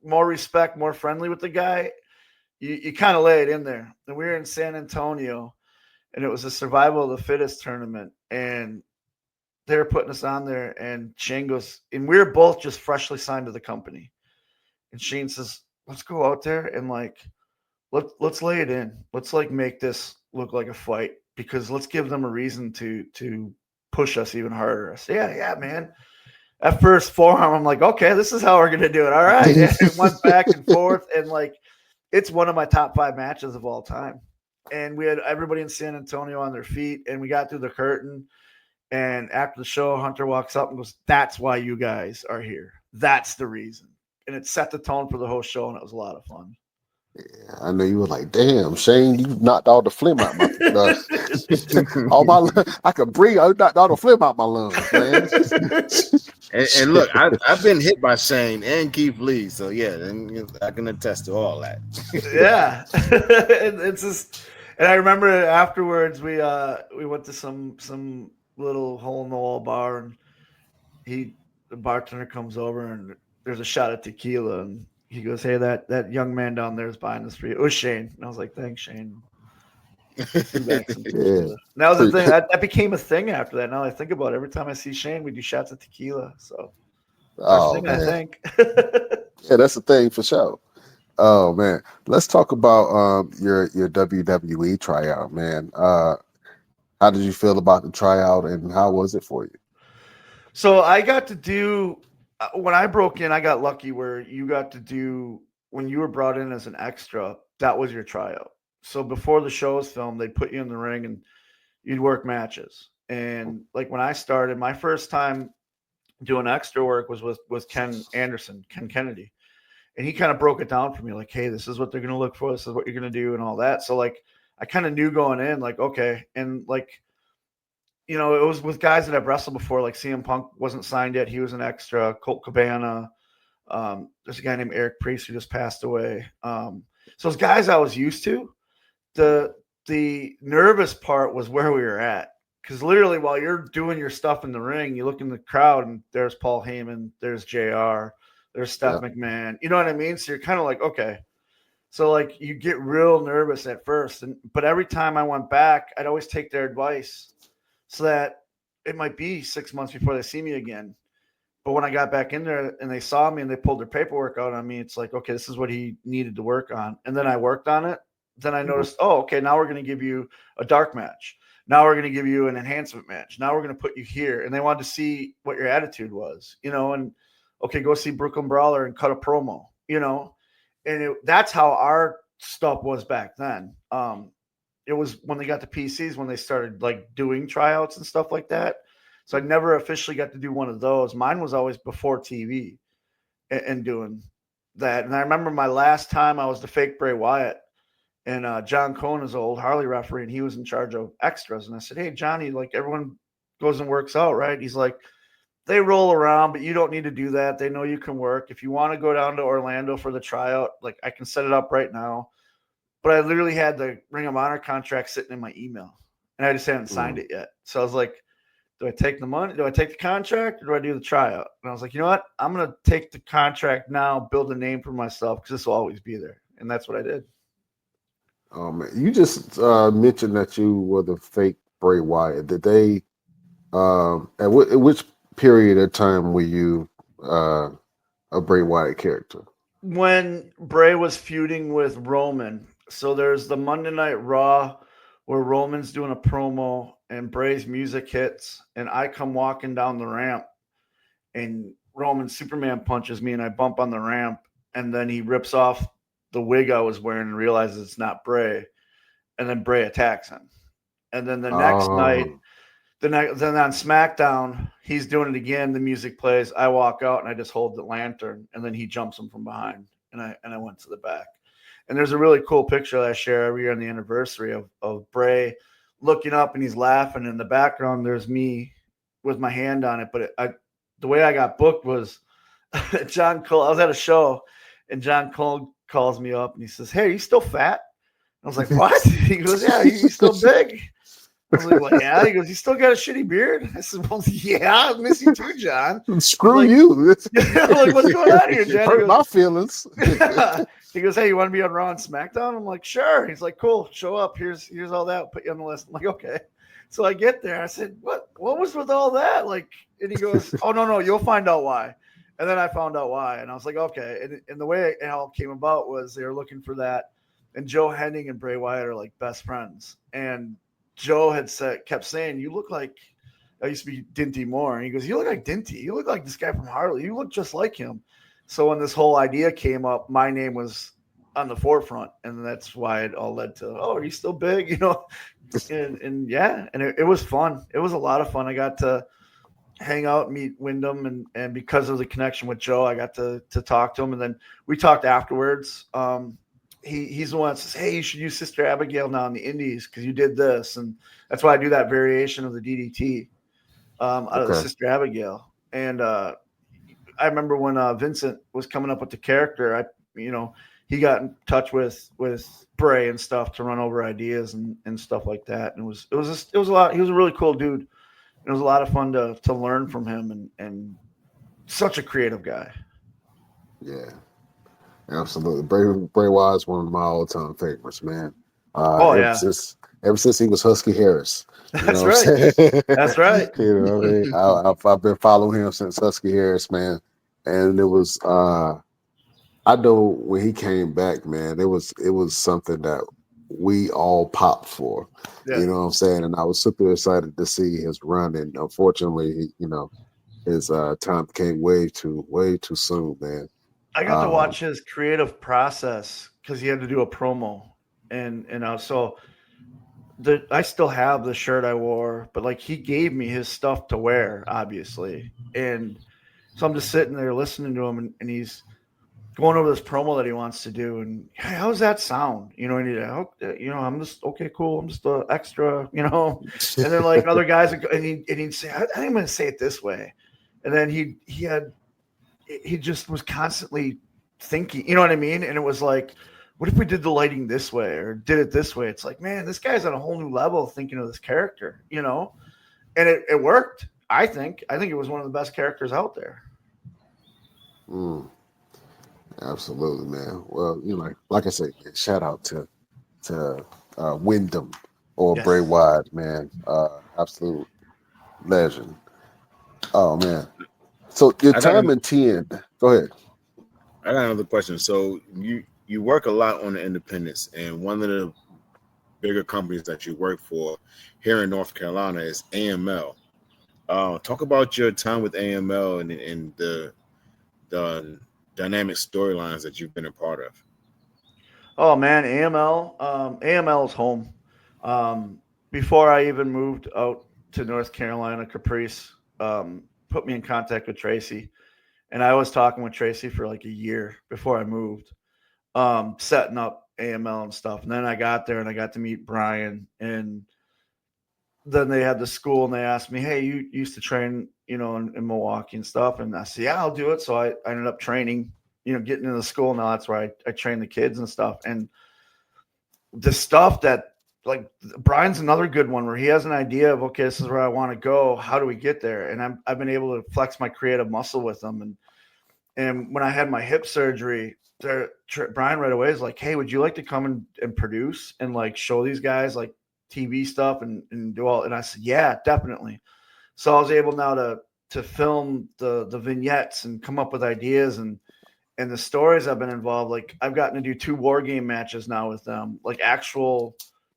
more respect, more friendly with the guy, you kind of lay it in there. And we were in San Antonio and it was a survival of the fittest tournament. And they were putting us on there. And Shane goes, and we were both just freshly signed to the company. And Shane says, let's go out there and let's lay it in. Let's make this look like a fight because let's give them a reason to push us even harder. I said, yeah, man. At first forearm, I'm like, okay, this is how we're going to do it. All right. And it went back and forth. And it's one of my top 5 matches of all time. And we had everybody in San Antonio on their feet, and we got through the curtain. And after the show, Hunter walks up and goes, that's why you guys are here. That's the reason. And it set the tone for the whole show, and it was a lot of fun. Yeah, I know you were like, damn, Shane, you knocked all the phlegm out I could breathe. I knocked all the phlegm out my lungs, man. and look, I've been hit by Shane and Keith Lee, so yeah, and I can attest to all that. Yeah, it's just, and I remember afterwards we went to some little hole in the wall bar, and the bartender comes over and there's a shot of tequila, and he goes, hey, that young man down there is buying this for you. It was Shane. And I was like, thanks, Shane. And that was the thing. That became a thing after that. Now I think about it. Every time I see Shane, we do shots of tequila. So I think. Yeah, that's the thing for sure. Oh man. Let's talk about your WWE tryout, man. How did you feel about the tryout and how was it for you? So I got to do when I broke in, I got lucky where you got to do when you were brought in as an extra, that was your tryout. so before the show was filmed, they'd put you in the ring and you'd work matches. And like when I started, my first time doing extra work was with Ken Kennedy. And he kind of broke it down for me, like, hey, this is what they're going to look for. This is what you're going to do and all that. So like, I kind of knew going in, like, okay. And like, you know, it was with guys that I've wrestled before, like CM Punk wasn't signed yet. He was an extra. Colt Cabana. There's a guy named Eric Priest who just passed away. So those guys I was used to. The nervous part was where we were at. Because literally while you're doing your stuff in the ring, you look in the crowd and there's Paul Heyman, there's JR, there's Steph McMahon. You know what I mean? So you're kind of like, okay. So like you get real nervous at first. But every time I went back, I'd always take their advice so that it might be 6 months before they see me again. But when I got back in there and they saw me and they pulled their paperwork out on me, it's like, okay, this is what he needed to work on. And then I worked on it. Then I noticed, oh, okay, now we're going to give you a dark match. Now we're going to give you an enhancement match. Now we're going to put you here. And they wanted to see what your attitude was, you know, and okay, go see Brooklyn Brawler and cut a promo, you know, and that's how our stuff was back then. It was when they got to PCs, when they started like doing tryouts and stuff like that. So I never officially got to do one of those. Mine was always before TV and doing that. And I remember my last time I was the fake Bray Wyatt. And John Cohn is an old Harley referee, and he was in charge of extras. And I said, hey, Johnny, like everyone goes and works out, right? He's like, they roll around, but you don't need to do that. They know you can work. If you want to go down to Orlando for the tryout, like I can set it up right now. But I literally had the Ring of Honor contract sitting in my email, and I just hadn't signed it yet. So I was like, do I take the money? Do I take the contract, or do I do the tryout? And I was like, you know what? I'm going to take the contract now, build a name for myself, because this will always be there. And that's what I did. Oh man, you just mentioned that you were the fake Bray Wyatt. Did they? At which period of time were you a Bray Wyatt character? When Bray was feuding with Roman, so there's the Monday Night Raw where Roman's doing a promo and Bray's music hits, and I come walking down the ramp, and Roman Superman punches me, and I bump on the ramp, and then he rips off the wig I was wearing and realizes it's not Bray, and then Bray attacks him. And then the next night, then on SmackDown, he's doing it again. The music plays. I walk out and I just hold the lantern, and then he jumps him from behind, and I went to the back. And there's a really cool picture that I share every year on the anniversary of Bray looking up and he's laughing. In the background, there's me with my hand on it. But the way I got booked was John Cole. I was at a show, and John Cole calls me up and he says, hey, are you still fat? I was like, what? He goes, yeah, you still big? I was like, well, yeah. He goes, you still got a shitty beard? I said, well, yeah, I miss you too, John. Screw you. I'm like, what's going on here, John? Hurt my feelings. He goes, hey, you want to be on Raw and SmackDown? I'm like, sure. He's like, cool, show up. Here's all that. I'll put you on the list. I'm like, okay. So I get there. I said, what was with all that? Like, and he goes, oh, no, you'll find out why. And then I found out why. And I was like, okay. And the way it all came about was they were looking for that. And Joe Hennig and Bray Wyatt are like best friends. And Joe had kept saying, you look like, I used to be Dinty Moore. And he goes, you look like Dinty. You look like this guy from Harley. You look just like him. So when this whole idea came up, my name was on the forefront. And that's why it all led to, oh, are you still big? You know? and yeah. And it was fun. It was a lot of fun. I got to hang out, meet Wyndham, and because of the connection with Joe, I got to talk to him. And then we talked afterwards. He's the one that says, hey, you should use Sister Abigail now in the Indies because you did this. And that's why I do that variation of the DDT out of the Sister Abigail. And I remember when Vincent was coming up with the character, he got in touch with Bray and stuff to run over ideas and stuff like that. And it was a lot. He was a really cool dude. It was a lot of fun to learn from him and such a creative guy. Yeah, absolutely. Bray Wyatt is one of my all-time favorites, man. Ever since he was Husky Harris. That's right. That's right. You know what I mean? I've been following him since Husky Harris, man. And it was I know when he came back, man, it was something that we all popped for. Yeah. You know what I'm saying? And I was super excited to see his run. And unfortunately, his time came way too soon, man. I got to watch his creative process because he had to do a promo. So I still have the shirt I wore, but like he gave me his stuff to wear, obviously. And so I'm just sitting there listening to him, and he's going over this promo that he wants to do. And hey, how's that sound? You know, I'm just, okay, cool. I'm just an extra, and then like other guys, and he'd say, I think I'm going to say it this way. And then he just was constantly thinking, you know what I mean? And it was like, what if we did the lighting this way or did it this way? It's like, man, this guy's on a whole new level thinking of this character, and it worked. I think it was one of the best characters out there. Absolutely, man. Well, like I say, shout out to Wyndham or Yes. Bray Wyatt, man. Absolute legend. Oh man. So your time in 10. Go ahead. I got another question. So you work a lot on the independents, and one of the bigger companies that you work for here in North Carolina is AML. Talk about your time with AML and the dynamic storylines that you've been a part of. Oh man, AML is home. Before I even moved out to North Carolina, Caprice put me in contact with Tracy, and I was talking with Tracy for like a year before I moved, setting up AML and stuff. And then I got there and I got to meet Brian, and then they had the school and they asked me, hey, you used to train, in Milwaukee and stuff. And I said, yeah, I'll do it. So I ended up training, getting into the school. Now that's where I train the kids and stuff. And the stuff that, like, Brian's another good one where he has an idea of, okay, this is where I want to go. How do we get there? And I've been able to flex my creative muscle with them. And when I had my hip surgery, Brian right away is like, hey, would you like to come and produce and like show these guys like TV stuff and do all? And I said, yeah, definitely. So I was able now to film the vignettes and come up with ideas and the stories I've been involved. Like I've gotten to do 2 war game matches now with them, like actual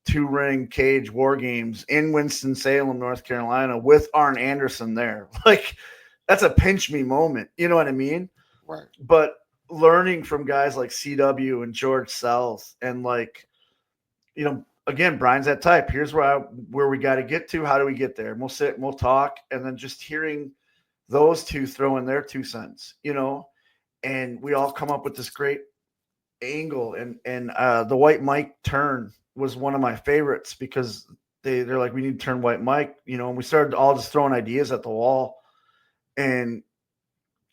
2-ring cage war games in Winston-Salem, North Carolina, with Arn Anderson there. Like that's a pinch me moment. You know what I mean? Right. But learning from guys like CW and George Sells and like, again, Brian's that type. Here's where we got to get to. How do we get there? And we'll sit and we'll talk. And then just hearing those two throw in their 2 cents, and we all come up with this great angle. And the White Mike turn was one of my favorites because they're like, we need to turn White Mike, and we started all just throwing ideas at the wall. And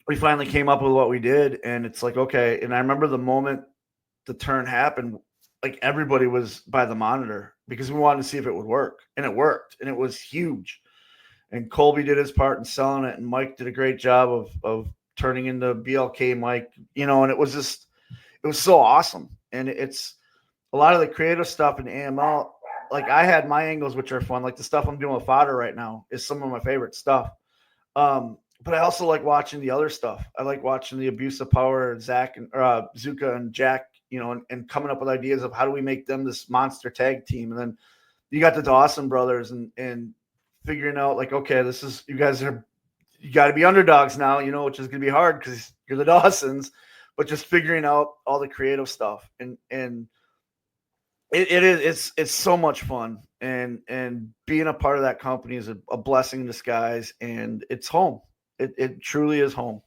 we finally came up with what we did. And it's like, okay. And I remember the moment the turn happened, like everybody was by the monitor because we wanted to see if it would work, and it worked, and it was huge. And Colby did his part in selling it, and Mike did a great job of turning into BLK Mike, and it was so awesome. And it's a lot of the creative stuff in AML. Like I had my angles, which are fun. Like the stuff I'm doing with Fodder right now is some of my favorite stuff. But I also like watching the other stuff. I like watching the Abuse of Power, Zach and Zuka and Jack, and coming up with ideas of how do we make them this monster tag team. And then you got the Dawson brothers and figuring out like, okay, you got to be underdogs now, which is going to be hard because you're the Dawsons, but just figuring out all the creative stuff. And it's so much fun. And being a part of that company is a blessing in disguise, and it's home. It truly is home.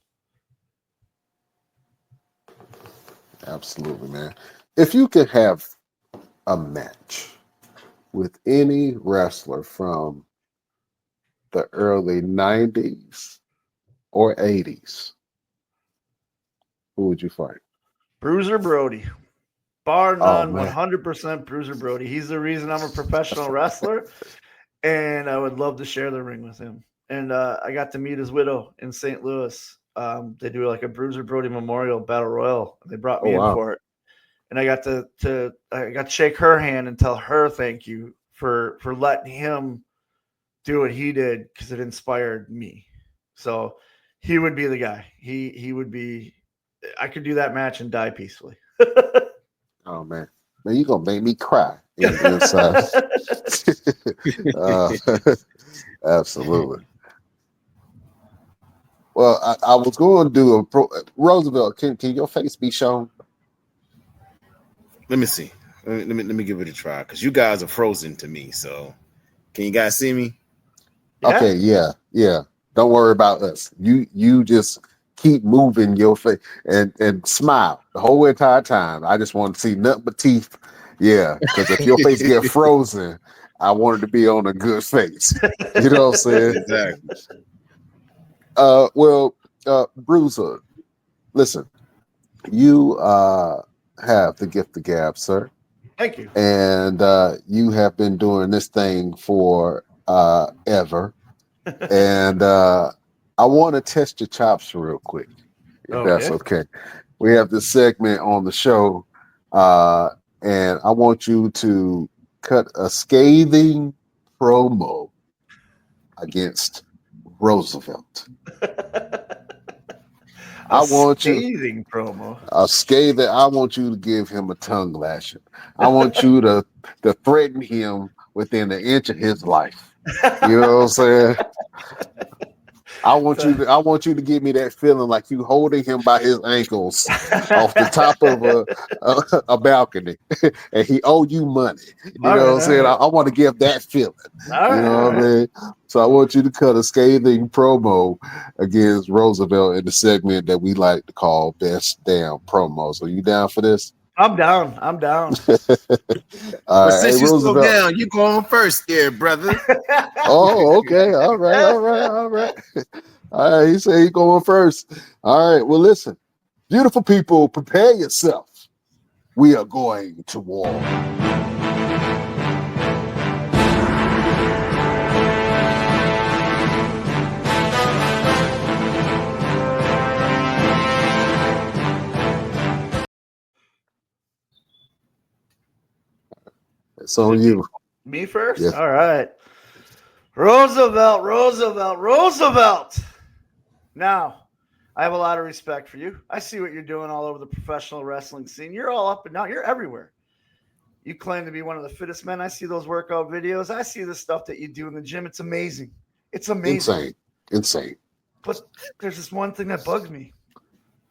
Absolutely, man. If you could have a match with any wrestler from the early 90s or 80s, who would you fight? Bruiser Brody. Bar none, 100% 100% Bruiser Brody. He's the reason I'm a professional wrestler, and I would love to share the ring with him. And I got to meet his widow in St. Louis. They do like a Bruiser Brody Memorial Battle Royal. They brought me in for it, and I got to shake her hand and tell her thank you for letting him do what he did because it inspired me. So he would be the guy. He would be. I could do that match and die peacefully. Oh man, you're gonna make me cry inside. Absolutely. Well, I was going to do Roosevelt. Can your face be shown? Let me see. Let me give it a try because you guys are frozen to me. So, can you guys see me? Yeah. Okay, yeah. Don't worry about us. You just keep moving your face and smile the whole entire time. I just want to see nothing but teeth. Yeah, because if your face get frozen, I want it to be on a good face. You know what I'm saying? Exactly. Bruiser, listen, you have the gift of gab, sir. Thank you. And you have been doing this thing for ever. And I want to test your chops real quick, if that's okay. We have this segment on the show, and I want you to cut a scathing promo against Roosevelt. I want you to give him a tongue lashing. I want you to threaten him within an inch of his life. You know what I'm saying? I want you to give me that feeling like you holding him by his ankles off the top of a balcony, and he owe you money. You know what I'm saying? I want to give that feeling. You know what I mean? So I want you to cut a scathing promo against Roosevelt in the segment that we like to call Best Damn Promos. Are you down for this? I'm down. But since you slow down, you going first here, brother. Oh, okay. All right. All right. He said he's going first. All right. Well, listen, beautiful people, prepare yourself. We are going to war. It's on you. Me first? Yes. All right. Roosevelt. Now, I have a lot of respect for you. I see what you're doing all over the professional wrestling scene. You're all up and down. You're everywhere. You claim to be one of the fittest men. I see those workout videos. I see the stuff that you do in the gym. It's amazing. It's amazing. Insane. But there's this one thing that bugs me.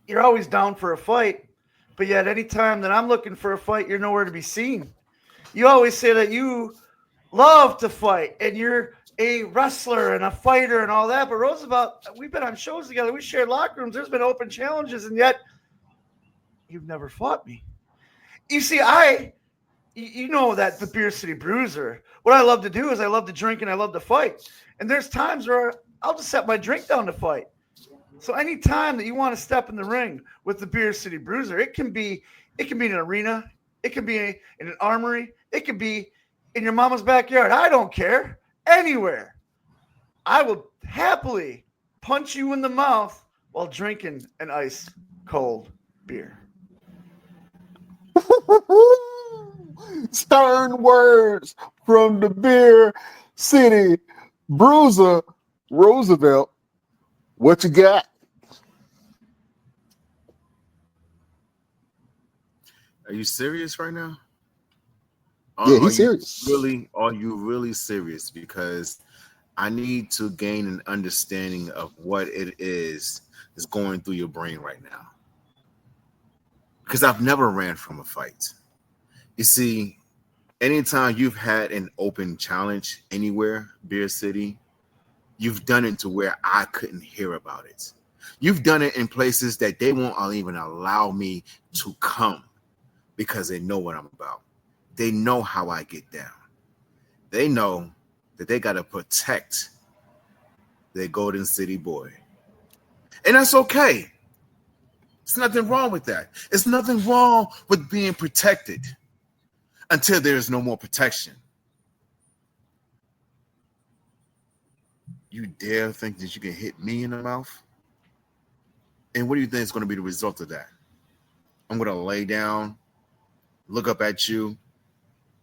You're always down for a fight, but yet any time that I'm looking for a fight, you're nowhere to be seen. You always say that you love to fight and you're a wrestler and a fighter and all that. But Roosevelt, we've been on shows together. We shared locker rooms. There's been open challenges, and yet you've never fought me. You see, you know that the Beer City Bruiser, what I love to do is I love to drink and I love to fight. And there's times where I'll just set my drink down to fight. So any time that you want to step in the ring with the Beer City Bruiser, it can be in an arena. It can be in an armory. It could be in your mama's backyard. I don't care. Anywhere. I will happily punch you in the mouth while drinking an ice cold beer. Stern words from the Beer City Bruiser. Roosevelt, what you got? Are you serious right now? Yeah, he's serious. Are you really serious? Because I need to gain an understanding of what it is that's going through your brain right now. Because I've never ran from a fight. You see, anytime you've had an open challenge anywhere, Beer City, you've done it to where I couldn't hear about it. You've done it in places that they won't even allow me to come because they know what I'm about. They know how I get down. They know that they got to protect their Golden City boy. And that's okay. There's nothing wrong with that. There's nothing wrong with being protected until there is no more protection. You dare think that you can hit me in the mouth? And what do you think is going to be the result of that? I'm going to lay down, look up at you,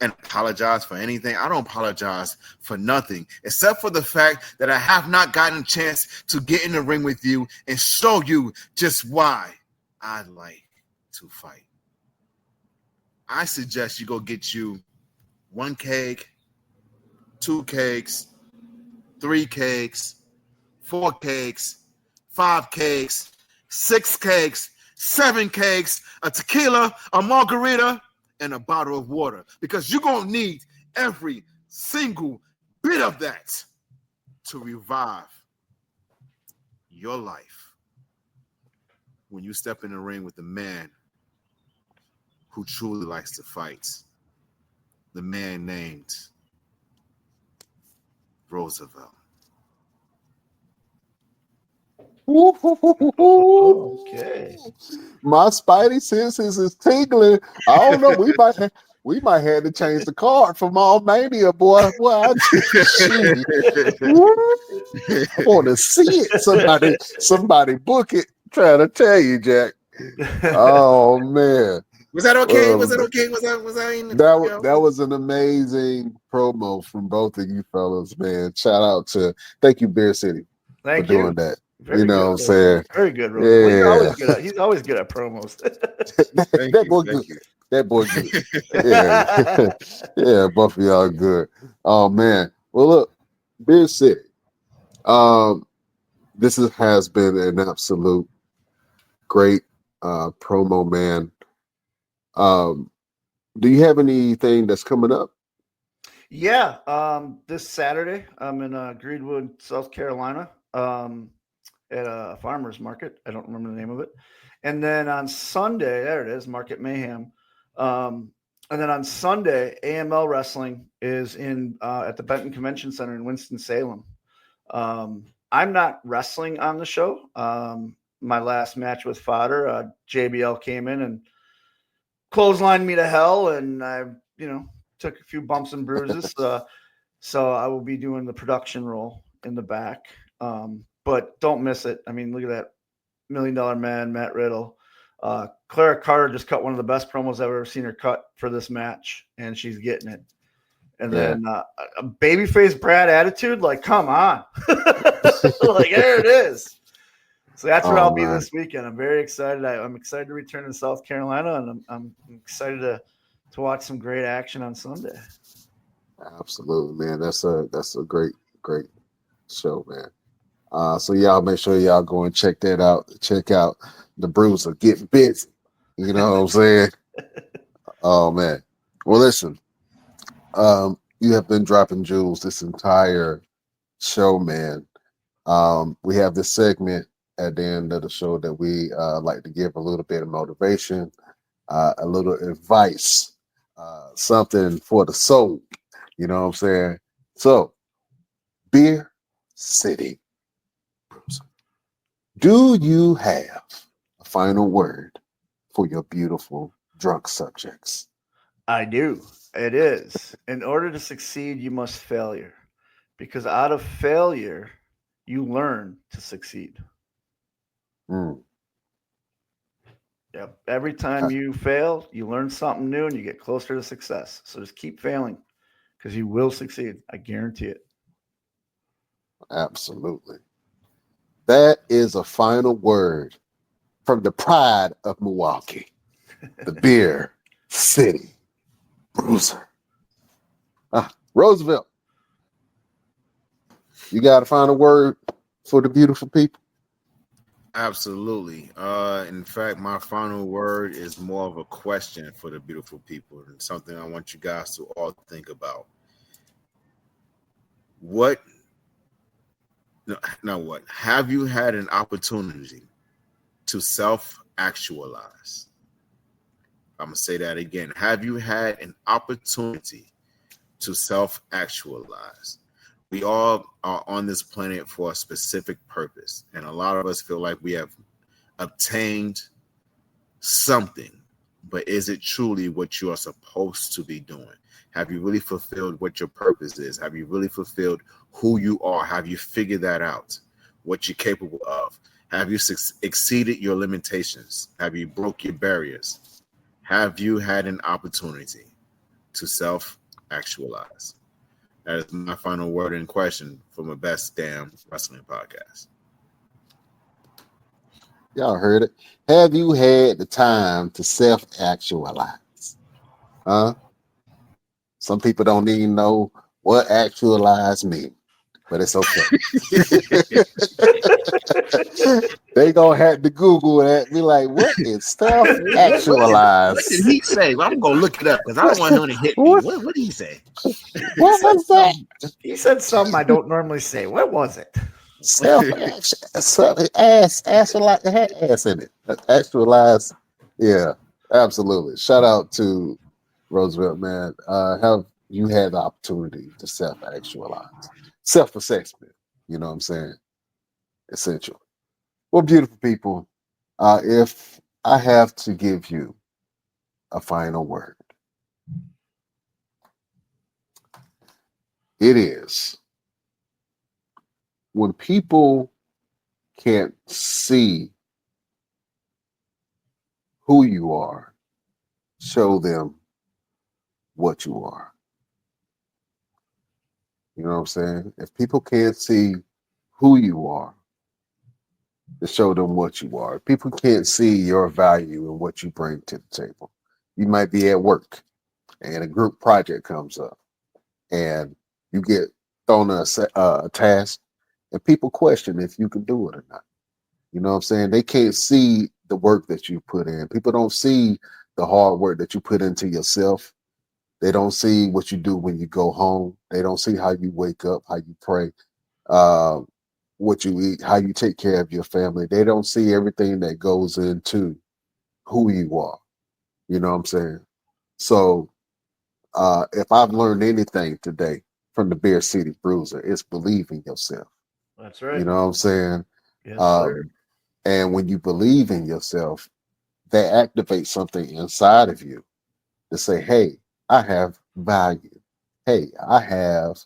and apologize for anything. I don't apologize for nothing, except for the fact that I have not gotten a chance to get in the ring with you and show you just why I like to fight. I suggest you go get you 1 cake, 2 cakes, 3 cakes, 4 cakes, 5 cakes, 6 cakes, 7 cakes, a tequila, a margarita, and a bottle of water, because you're going to need every single bit of that to revive your life when you step in the ring with the man who truly likes to fight, the man named Roosevelt. Okay. My spidey senses is tingling. I don't know. We might have to change the card from All Mania, boy. Boy, I want to see it. Somebody book it. Trying to tell you, Jack. Oh man. Was that okay? Was that okay? Was that in that was an amazing promo from both of you fellas, man. Shout out thank you, Bear City, for doing that. Very you know good, what I'm saying? Very good, Rose. Yeah. Well, he's always good at promos. that boy good. That boy good. Yeah. Yeah, both of y'all good. Oh man. Well, look, Beer City. This has been an absolute great promo, man. Do you have anything that's coming up? Yeah. This Saturday, I'm in Greenwood, South Carolina. At a farmer's market. I don't remember the name of it. And then on Sunday, there it is, Market Mayhem. And then on Sunday, AML Wrestling is in at the Benton Convention Center in Winston-Salem. I'm not wrestling on the show. My last match with Fodder, JBL came in and clotheslined me to hell, and I, took a few bumps and bruises. So I will be doing the production role in the back. But don't miss it. I mean, look at that $1 Million Man, Matt Riddle. Clara Carter just cut one of the best promos I've ever seen her cut for this match, and she's getting it. And then a babyface Brad attitude, like, come on. Like, there it is. So that's where I'll be this weekend. I'm very excited. I'm excited to return to South Carolina, and I'm excited to watch some great action on Sunday. Absolutely, man. That's a great show, man. So y'all make sure y'all go and check that out. Check out the Bruiser. Get busy. You know what I'm saying? Oh man. Well, listen. You have been dropping jewels this entire show, man. We have this segment at the end of the show that we like to give a little bit of motivation, a little advice, something for the soul. You know what I'm saying? So, Beer City. Do you have a final word for your beautiful drunk subjects? I do. It is. In order to succeed, you must failure. Because out of failure, you learn to succeed. Yep. Every time you fail, you learn something new and you get closer to success. So just keep failing because you will succeed. I guarantee it. Absolutely. That is a final word from the pride of Milwaukee, the Beer City Bruiser. Roosevelt, you got a final word for the beautiful people? Absolutely. In fact, my final word is more of a question for the beautiful people and something I want you guys to all think about. What have you had an opportunity to self-actualize? I'm going to say that again. Have you had an opportunity to self-actualize? We all are on this planet for a specific purpose, and a lot of us feel like we have obtained something, but is it truly what you are supposed to be doing? Have you really fulfilled what your purpose is? Have you really fulfilled who you are? Have you figured that out, what you're capable of? Have you exceeded your limitations? Have you broke your barriers? Have you had an opportunity to self-actualize? That is my final word in question from a Best Damn Wrestling Podcast. Y'all heard it. Have you had the time to self-actualize? Huh? Some people don't even know what actualize means. but it's okay. They gonna have to Google that. Be like, what is self-actualized? What did he say? Well, I'm gonna look it up because I don't want him to hit me. What did he say? What was that? He said something I don't normally say. What was it? Ass like it had ass in it. Actualized. Yeah, absolutely. Shout out to Roosevelt, man. Have you had the opportunity to self-actualize, self-assessment? You know what I'm saying? Essential. Well, beautiful people, if I have to give you a final word, it is when people can't see who you are, show them what you are. You know what I'm saying? If people can't see who you are, to show them what you are. People can't see your value and what you bring to the table. You might be at work and a group project comes up and you get thrown a task and people question if you can do it or not. You know what I'm saying? They can't see the work that you put in. People don't see the hard work that you put into yourself. They don't see what you do when you go home. They don't see how you wake up, how you pray, what you eat, how you take care of your family. They don't see everything that goes into who you are. You know what I'm saying? So if I've learned anything today from the Beer City Bruiser, it's believe in yourself. That's right. You know what I'm saying? Yes, sir. And when you believe in yourself, that activates something inside of you to say, hey, I have value. Hey, I have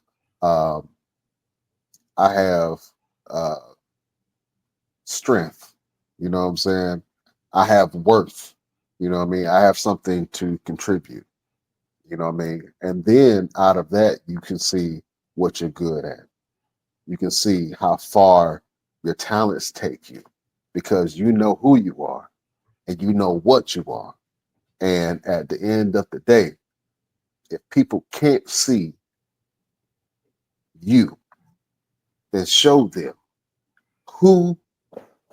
strength. You know what I'm saying? I have worth. You know what I mean? I have something to contribute. You know what I mean? And then out of that, you can see what you're good at. You can see how far your talents take you because you know who you are and you know what you are. And at the end of the day, if people can't see you, then show them who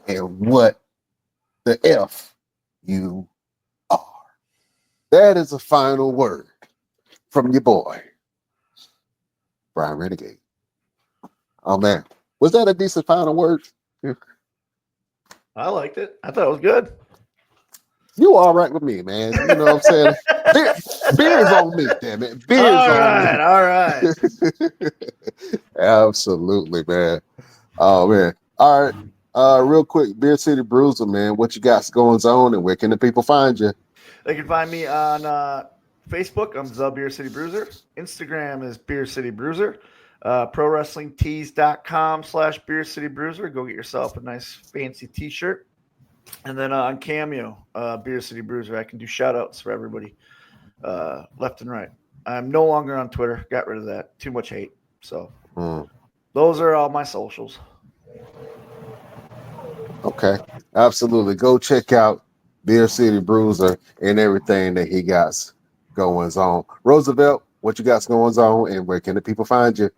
and what the F you are. That is a final word from your boy, Brian Renegade. Oh man, was that a decent final word? I liked it. I thought it was good. You all right with me, man? You know what I'm saying? Beer's on me, damn it. Beer's on me. All right. Absolutely, man. Oh man. All right. Real quick, Beer City Bruiser, man. What you got going on and where can the people find you? They can find me on Facebook. I'm the Beer City Bruiser. Instagram is Beer City Bruiser. ProWrestlingTees.com/Beer City Bruiser. Go get yourself a nice fancy t-shirt. And then on Cameo, Beer City Bruiser, I can do shout outs for everybody left and right. I'm no longer on Twitter. Got rid of that. Too much hate. So those are all my socials. Okay. Absolutely. Go check out Beer City Bruiser and everything that he got going on. Roosevelt, what you got going on and where can the people find you?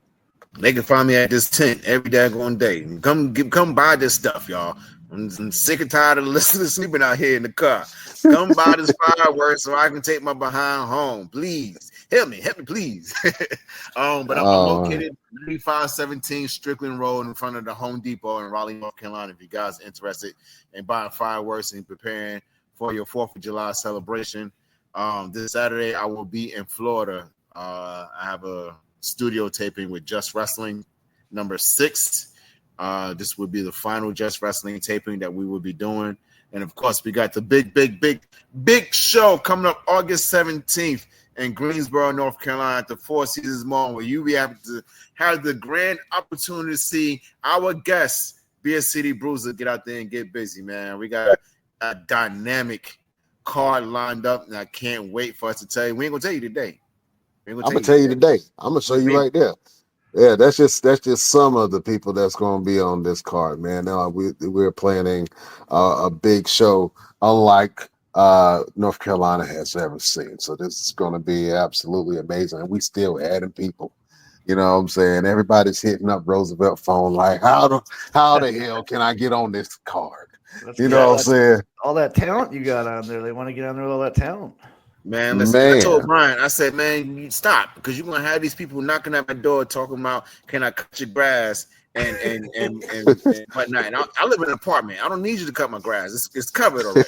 They can find me at this tent every daggone day. Come buy this stuff, y'all. I'm sick and tired of listening to sleeping out here in the car. Come buy this fireworks so I can take my behind home. Please help me, please. But I'm located 3517 Strickland Road in front of the Home Depot in Raleigh, North Carolina. If you guys are interested in buying fireworks and preparing for your 4th of July celebration, this Saturday I will be in Florida. I have a studio taping with Just Wrestling number 6. This will be the final Just Wrestling taping that we will be doing. And of course, we got the big show coming up August 17th in Greensboro, North Carolina at the Four Seasons Mall, where you will be able to have the grand opportunity to see our guests, Beer City Bruiser, get out there and get busy, man. We got a dynamic card lined up, and I can't wait for us to tell you. We ain't going to tell you today. I'm gonna tell you today. I'm gonna show you right there. Yeah, that's just some of the people that's gonna be on this card, man. Now we're planning a big show, unlike North Carolina has ever seen. So this is gonna be absolutely amazing. And we still adding people You know what I'm saying? Everybody's hitting up Roosevelt phone like, how the hell can I get on this card? You know what I'm saying? All that talent you got on there. They want to get on there with all that talent. Man, listen, I told Brian, I said, man, you stop, because you're gonna have these people knocking at my door talking about, can I cut your grass and whatnot. And I live in an apartment. I don't need you to cut my grass. It's covered already.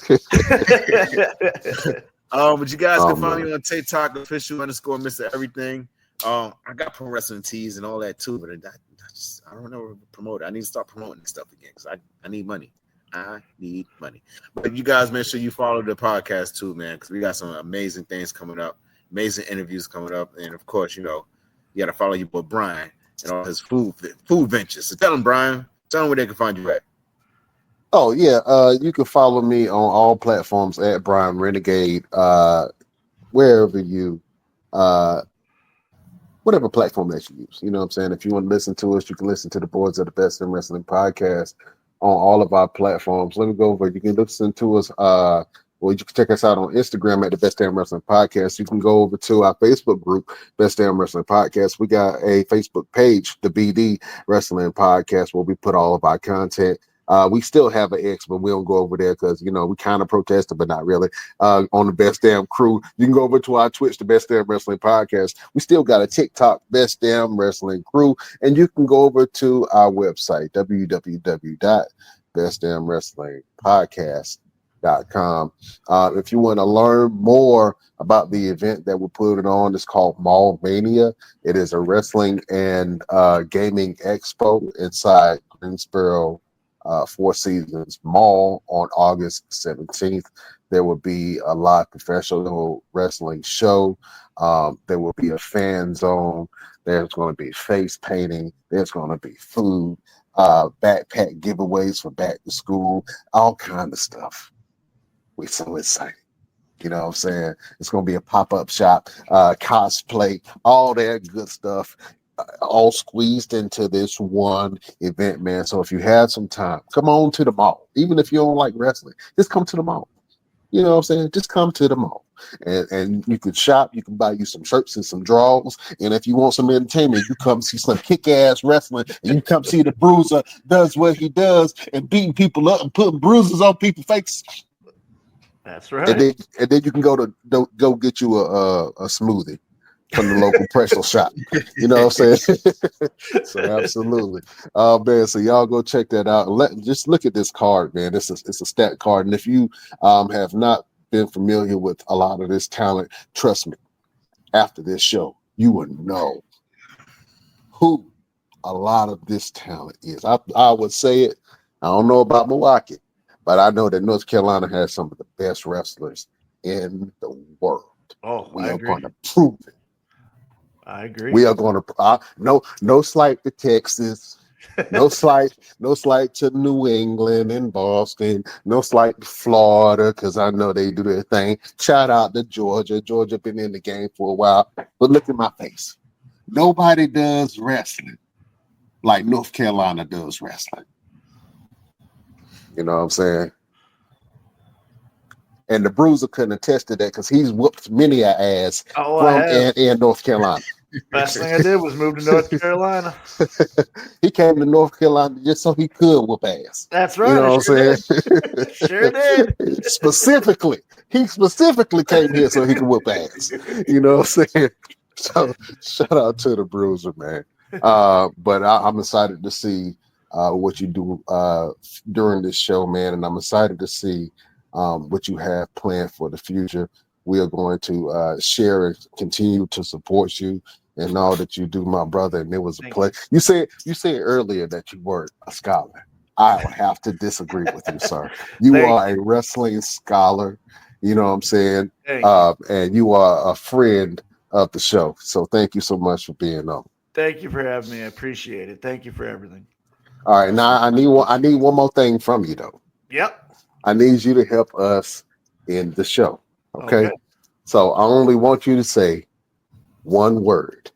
But you guys can find me on TikTok, official_Mr. Everything. I got pro wrestling tees and all that too, but I don't know how to promote it. I need to start promoting this stuff again because I need money. I need money. But you guys make sure you follow the podcast too, man, because we got some amazing things coming up, amazing interviews coming up, and of course, you got to follow your boy Brian and all his food ventures. So tell him, Brian, where they can find you at. Oh yeah, you can follow me on all platforms at Brian Renegade, wherever you, whatever platform that you use. You know what I'm saying? If you want to listen to us, you can listen to the Boards of the Best in Wrestling podcast on all of our platforms. Let me go over. You can listen to us. You can check us out on Instagram at the Best Damn Wrestling Podcast. You can go over to our Facebook group, Best Damn Wrestling Podcast. We got a Facebook page, the BD Wrestling Podcast, where we put all of our content. We still have an X, but we don't go over there because, we kind of protested, but not really. On the Best Damn Crew, you can go over to our Twitch, the Best Damn Wrestling Podcast. We still got a TikTok, Best Damn Wrestling Crew, and you can go over to our website, www.bestdamnwrestlingpodcast.com. If you want to learn more about the event that we're putting on, it's called Mall Mania. It is a wrestling and gaming expo inside Greensboro Four Seasons Mall on August 17th. There will be a live professional wrestling show. There will be a fan zone. There's going to be face painting. There's going to be food, backpack giveaways for back to school, all kind of stuff. We're so excited. You know what I'm saying? It's going to be a pop-up shop, cosplay, all that good stuff, all squeezed into this one event, man. So if you have some time, come on to the mall. Even if you don't like wrestling, just come to the mall. You know what I'm saying? Just come to the mall. And you can shop. You can buy you some shirts and some drawers. And if you want some entertainment, you come see some kick-ass wrestling. And you come see the Bruiser does what he does and beating people up and putting bruises on people's faces. That's right. And then you can go get you a smoothie from the local pretzel shop. You know what I'm saying? So absolutely. Man, so y'all go check that out. Just look at this card, man. It's a stat card. And if you have not been familiar with a lot of this talent, trust me, after this show, you will know who a lot of this talent is. I would say it. I don't know about Milwaukee, but I know that North Carolina has some of the best wrestlers in the world. Oh, we are going to prove it. I agree. We are going to no slight to Texas, no slight to New England and Boston, no slight to Florida because I know they do their thing. Shout out to Georgia. Georgia been in the game for a while, but look at my face. Nobody does wrestling like North Carolina does wrestling. You know what I'm saying? And the Bruiser couldn't attest to that because he's whooped many a ass in North Carolina. Best thing I did was move to North Carolina. He came to North Carolina just so he could whoop ass. That's right. You know what I'm saying? Sure did. He specifically came here so he could whoop ass. You know what I'm saying? So shout out to the Bruiser, man. But I'm excited to see what you do during this show, man, and I'm excited to see what you have planned for the future. We are going to share and continue to support you and all that you do, my brother. And it was a pleasure. You said earlier that you were a scholar. I will have to disagree with you, sir. You are a wrestling scholar. You know what I'm saying? And you are a friend of the show. So thank you so much for being on. Thank you for having me. I appreciate it. Thank you for everything. All right, now I need one more thing from you though. Yep. I need you to help us in the show. Okay. So I only want you to say one word.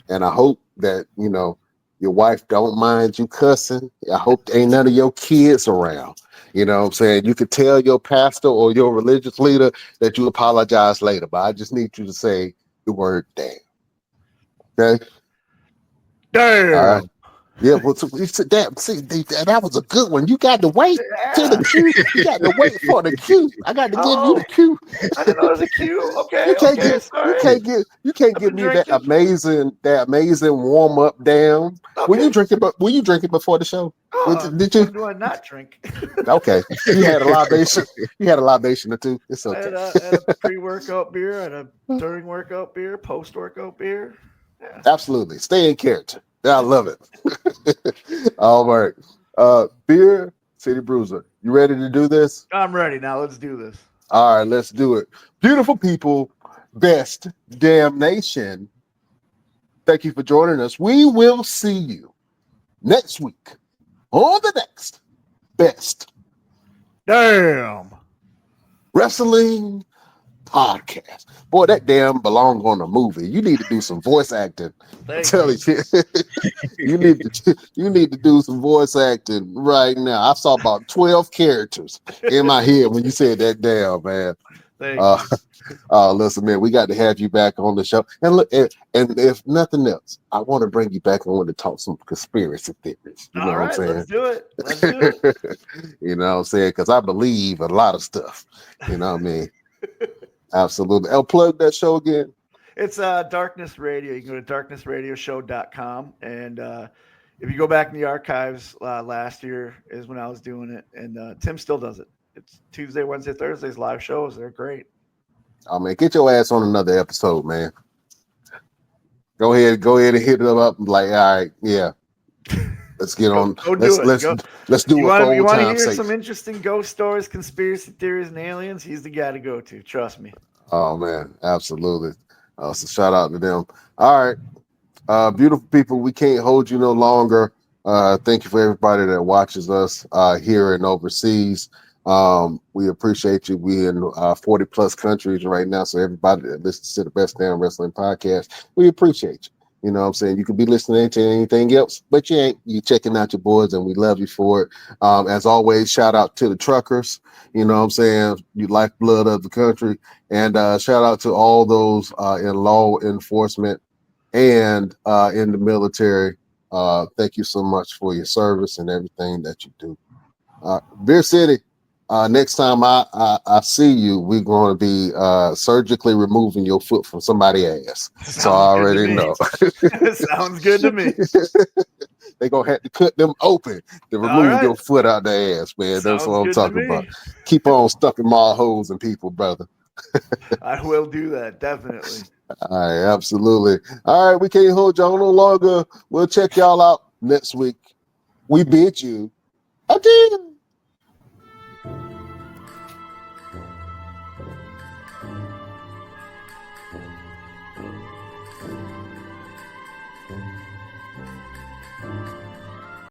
And I hope that, your wife don't mind you cussing. I hope ain't none of your kids around. You know what I'm saying? You could tell your pastor or your religious leader that you apologize later, but I just need you to say the word damn. Okay? Damn. All right. Yeah, well, that was a good one. You got to wait till the cue. You got to wait for the cue. I got to give you the cue. I didn't know it was a cue. Okay, You can't sorry. you can't give me that amazing warm up down. Okay. Were you drinking before the show? Did you? When do I not drink? Okay, you had a libation. You had a libation or two. It's okay. I had a pre-workout beer, and a during workout beer, post-workout beer. Yeah. Absolutely, stay in character. I love it. All right, Beer City Bruiser, you ready to do this? I'm ready. Now let's do this. All right, let's do it. Beautiful people, best damn nation. Thank you for joining us. We will see you next week on the next Best Damn Wrestling Podcast. Boy, that damn belong on a movie. You need to do some voice acting. I'm telling you, you need to do some voice acting right now. I saw about 12 characters in my head when you said that damn, man. Listen, man, we got to have you back on the show. And look, and if nothing else, I want to bring you back on to talk some conspiracy theories. You know what I'm saying? Let's do it. You know what I'm saying? Because I believe a lot of stuff. You know what I mean? Absolutely. I'll plug that show again. It's Darkness Radio. You can go to darknessradioshow.com. And if you go back in the archives, last year is when I was doing it. And Tim still does it. It's Tuesday, Wednesday, Thursdays, live shows. They're great. Oh, man, get your ass on another episode, man. Go ahead and hit it up. Like, all right, yeah. Let's get on. Let's do it. You want to hear some interesting ghost stories, conspiracy theories, and aliens? He's the guy to go to. Trust me. Oh man, absolutely. So shout out to them. All right, beautiful people. We can't hold you no longer. Thank you for everybody that watches us here and overseas. We appreciate you. We in 40 plus countries right now. So everybody that listens to the Best Damn Wrestling Podcast, we appreciate you. You know what I'm saying? You could be listening to anything else, but you ain't. You checking out your boys, and we love you for it. As always, shout out to the truckers. You know what I'm saying? You lifeblood of the country. And shout out to all those in law enforcement and in the military. Thank you so much for your service and everything that you do. Beer City, next time I see you, we're going to be surgically removing your foot from somebody's ass. So I already know. Sounds good to me. They're going to have to cut them open to remove your foot out their ass, man. That's what I'm talking about. Keep on stuffing my holes in people, brother. I will do that, definitely. All right, absolutely. All right, we can't hold y'all no longer. We'll check y'all out next week. We bid you adieu.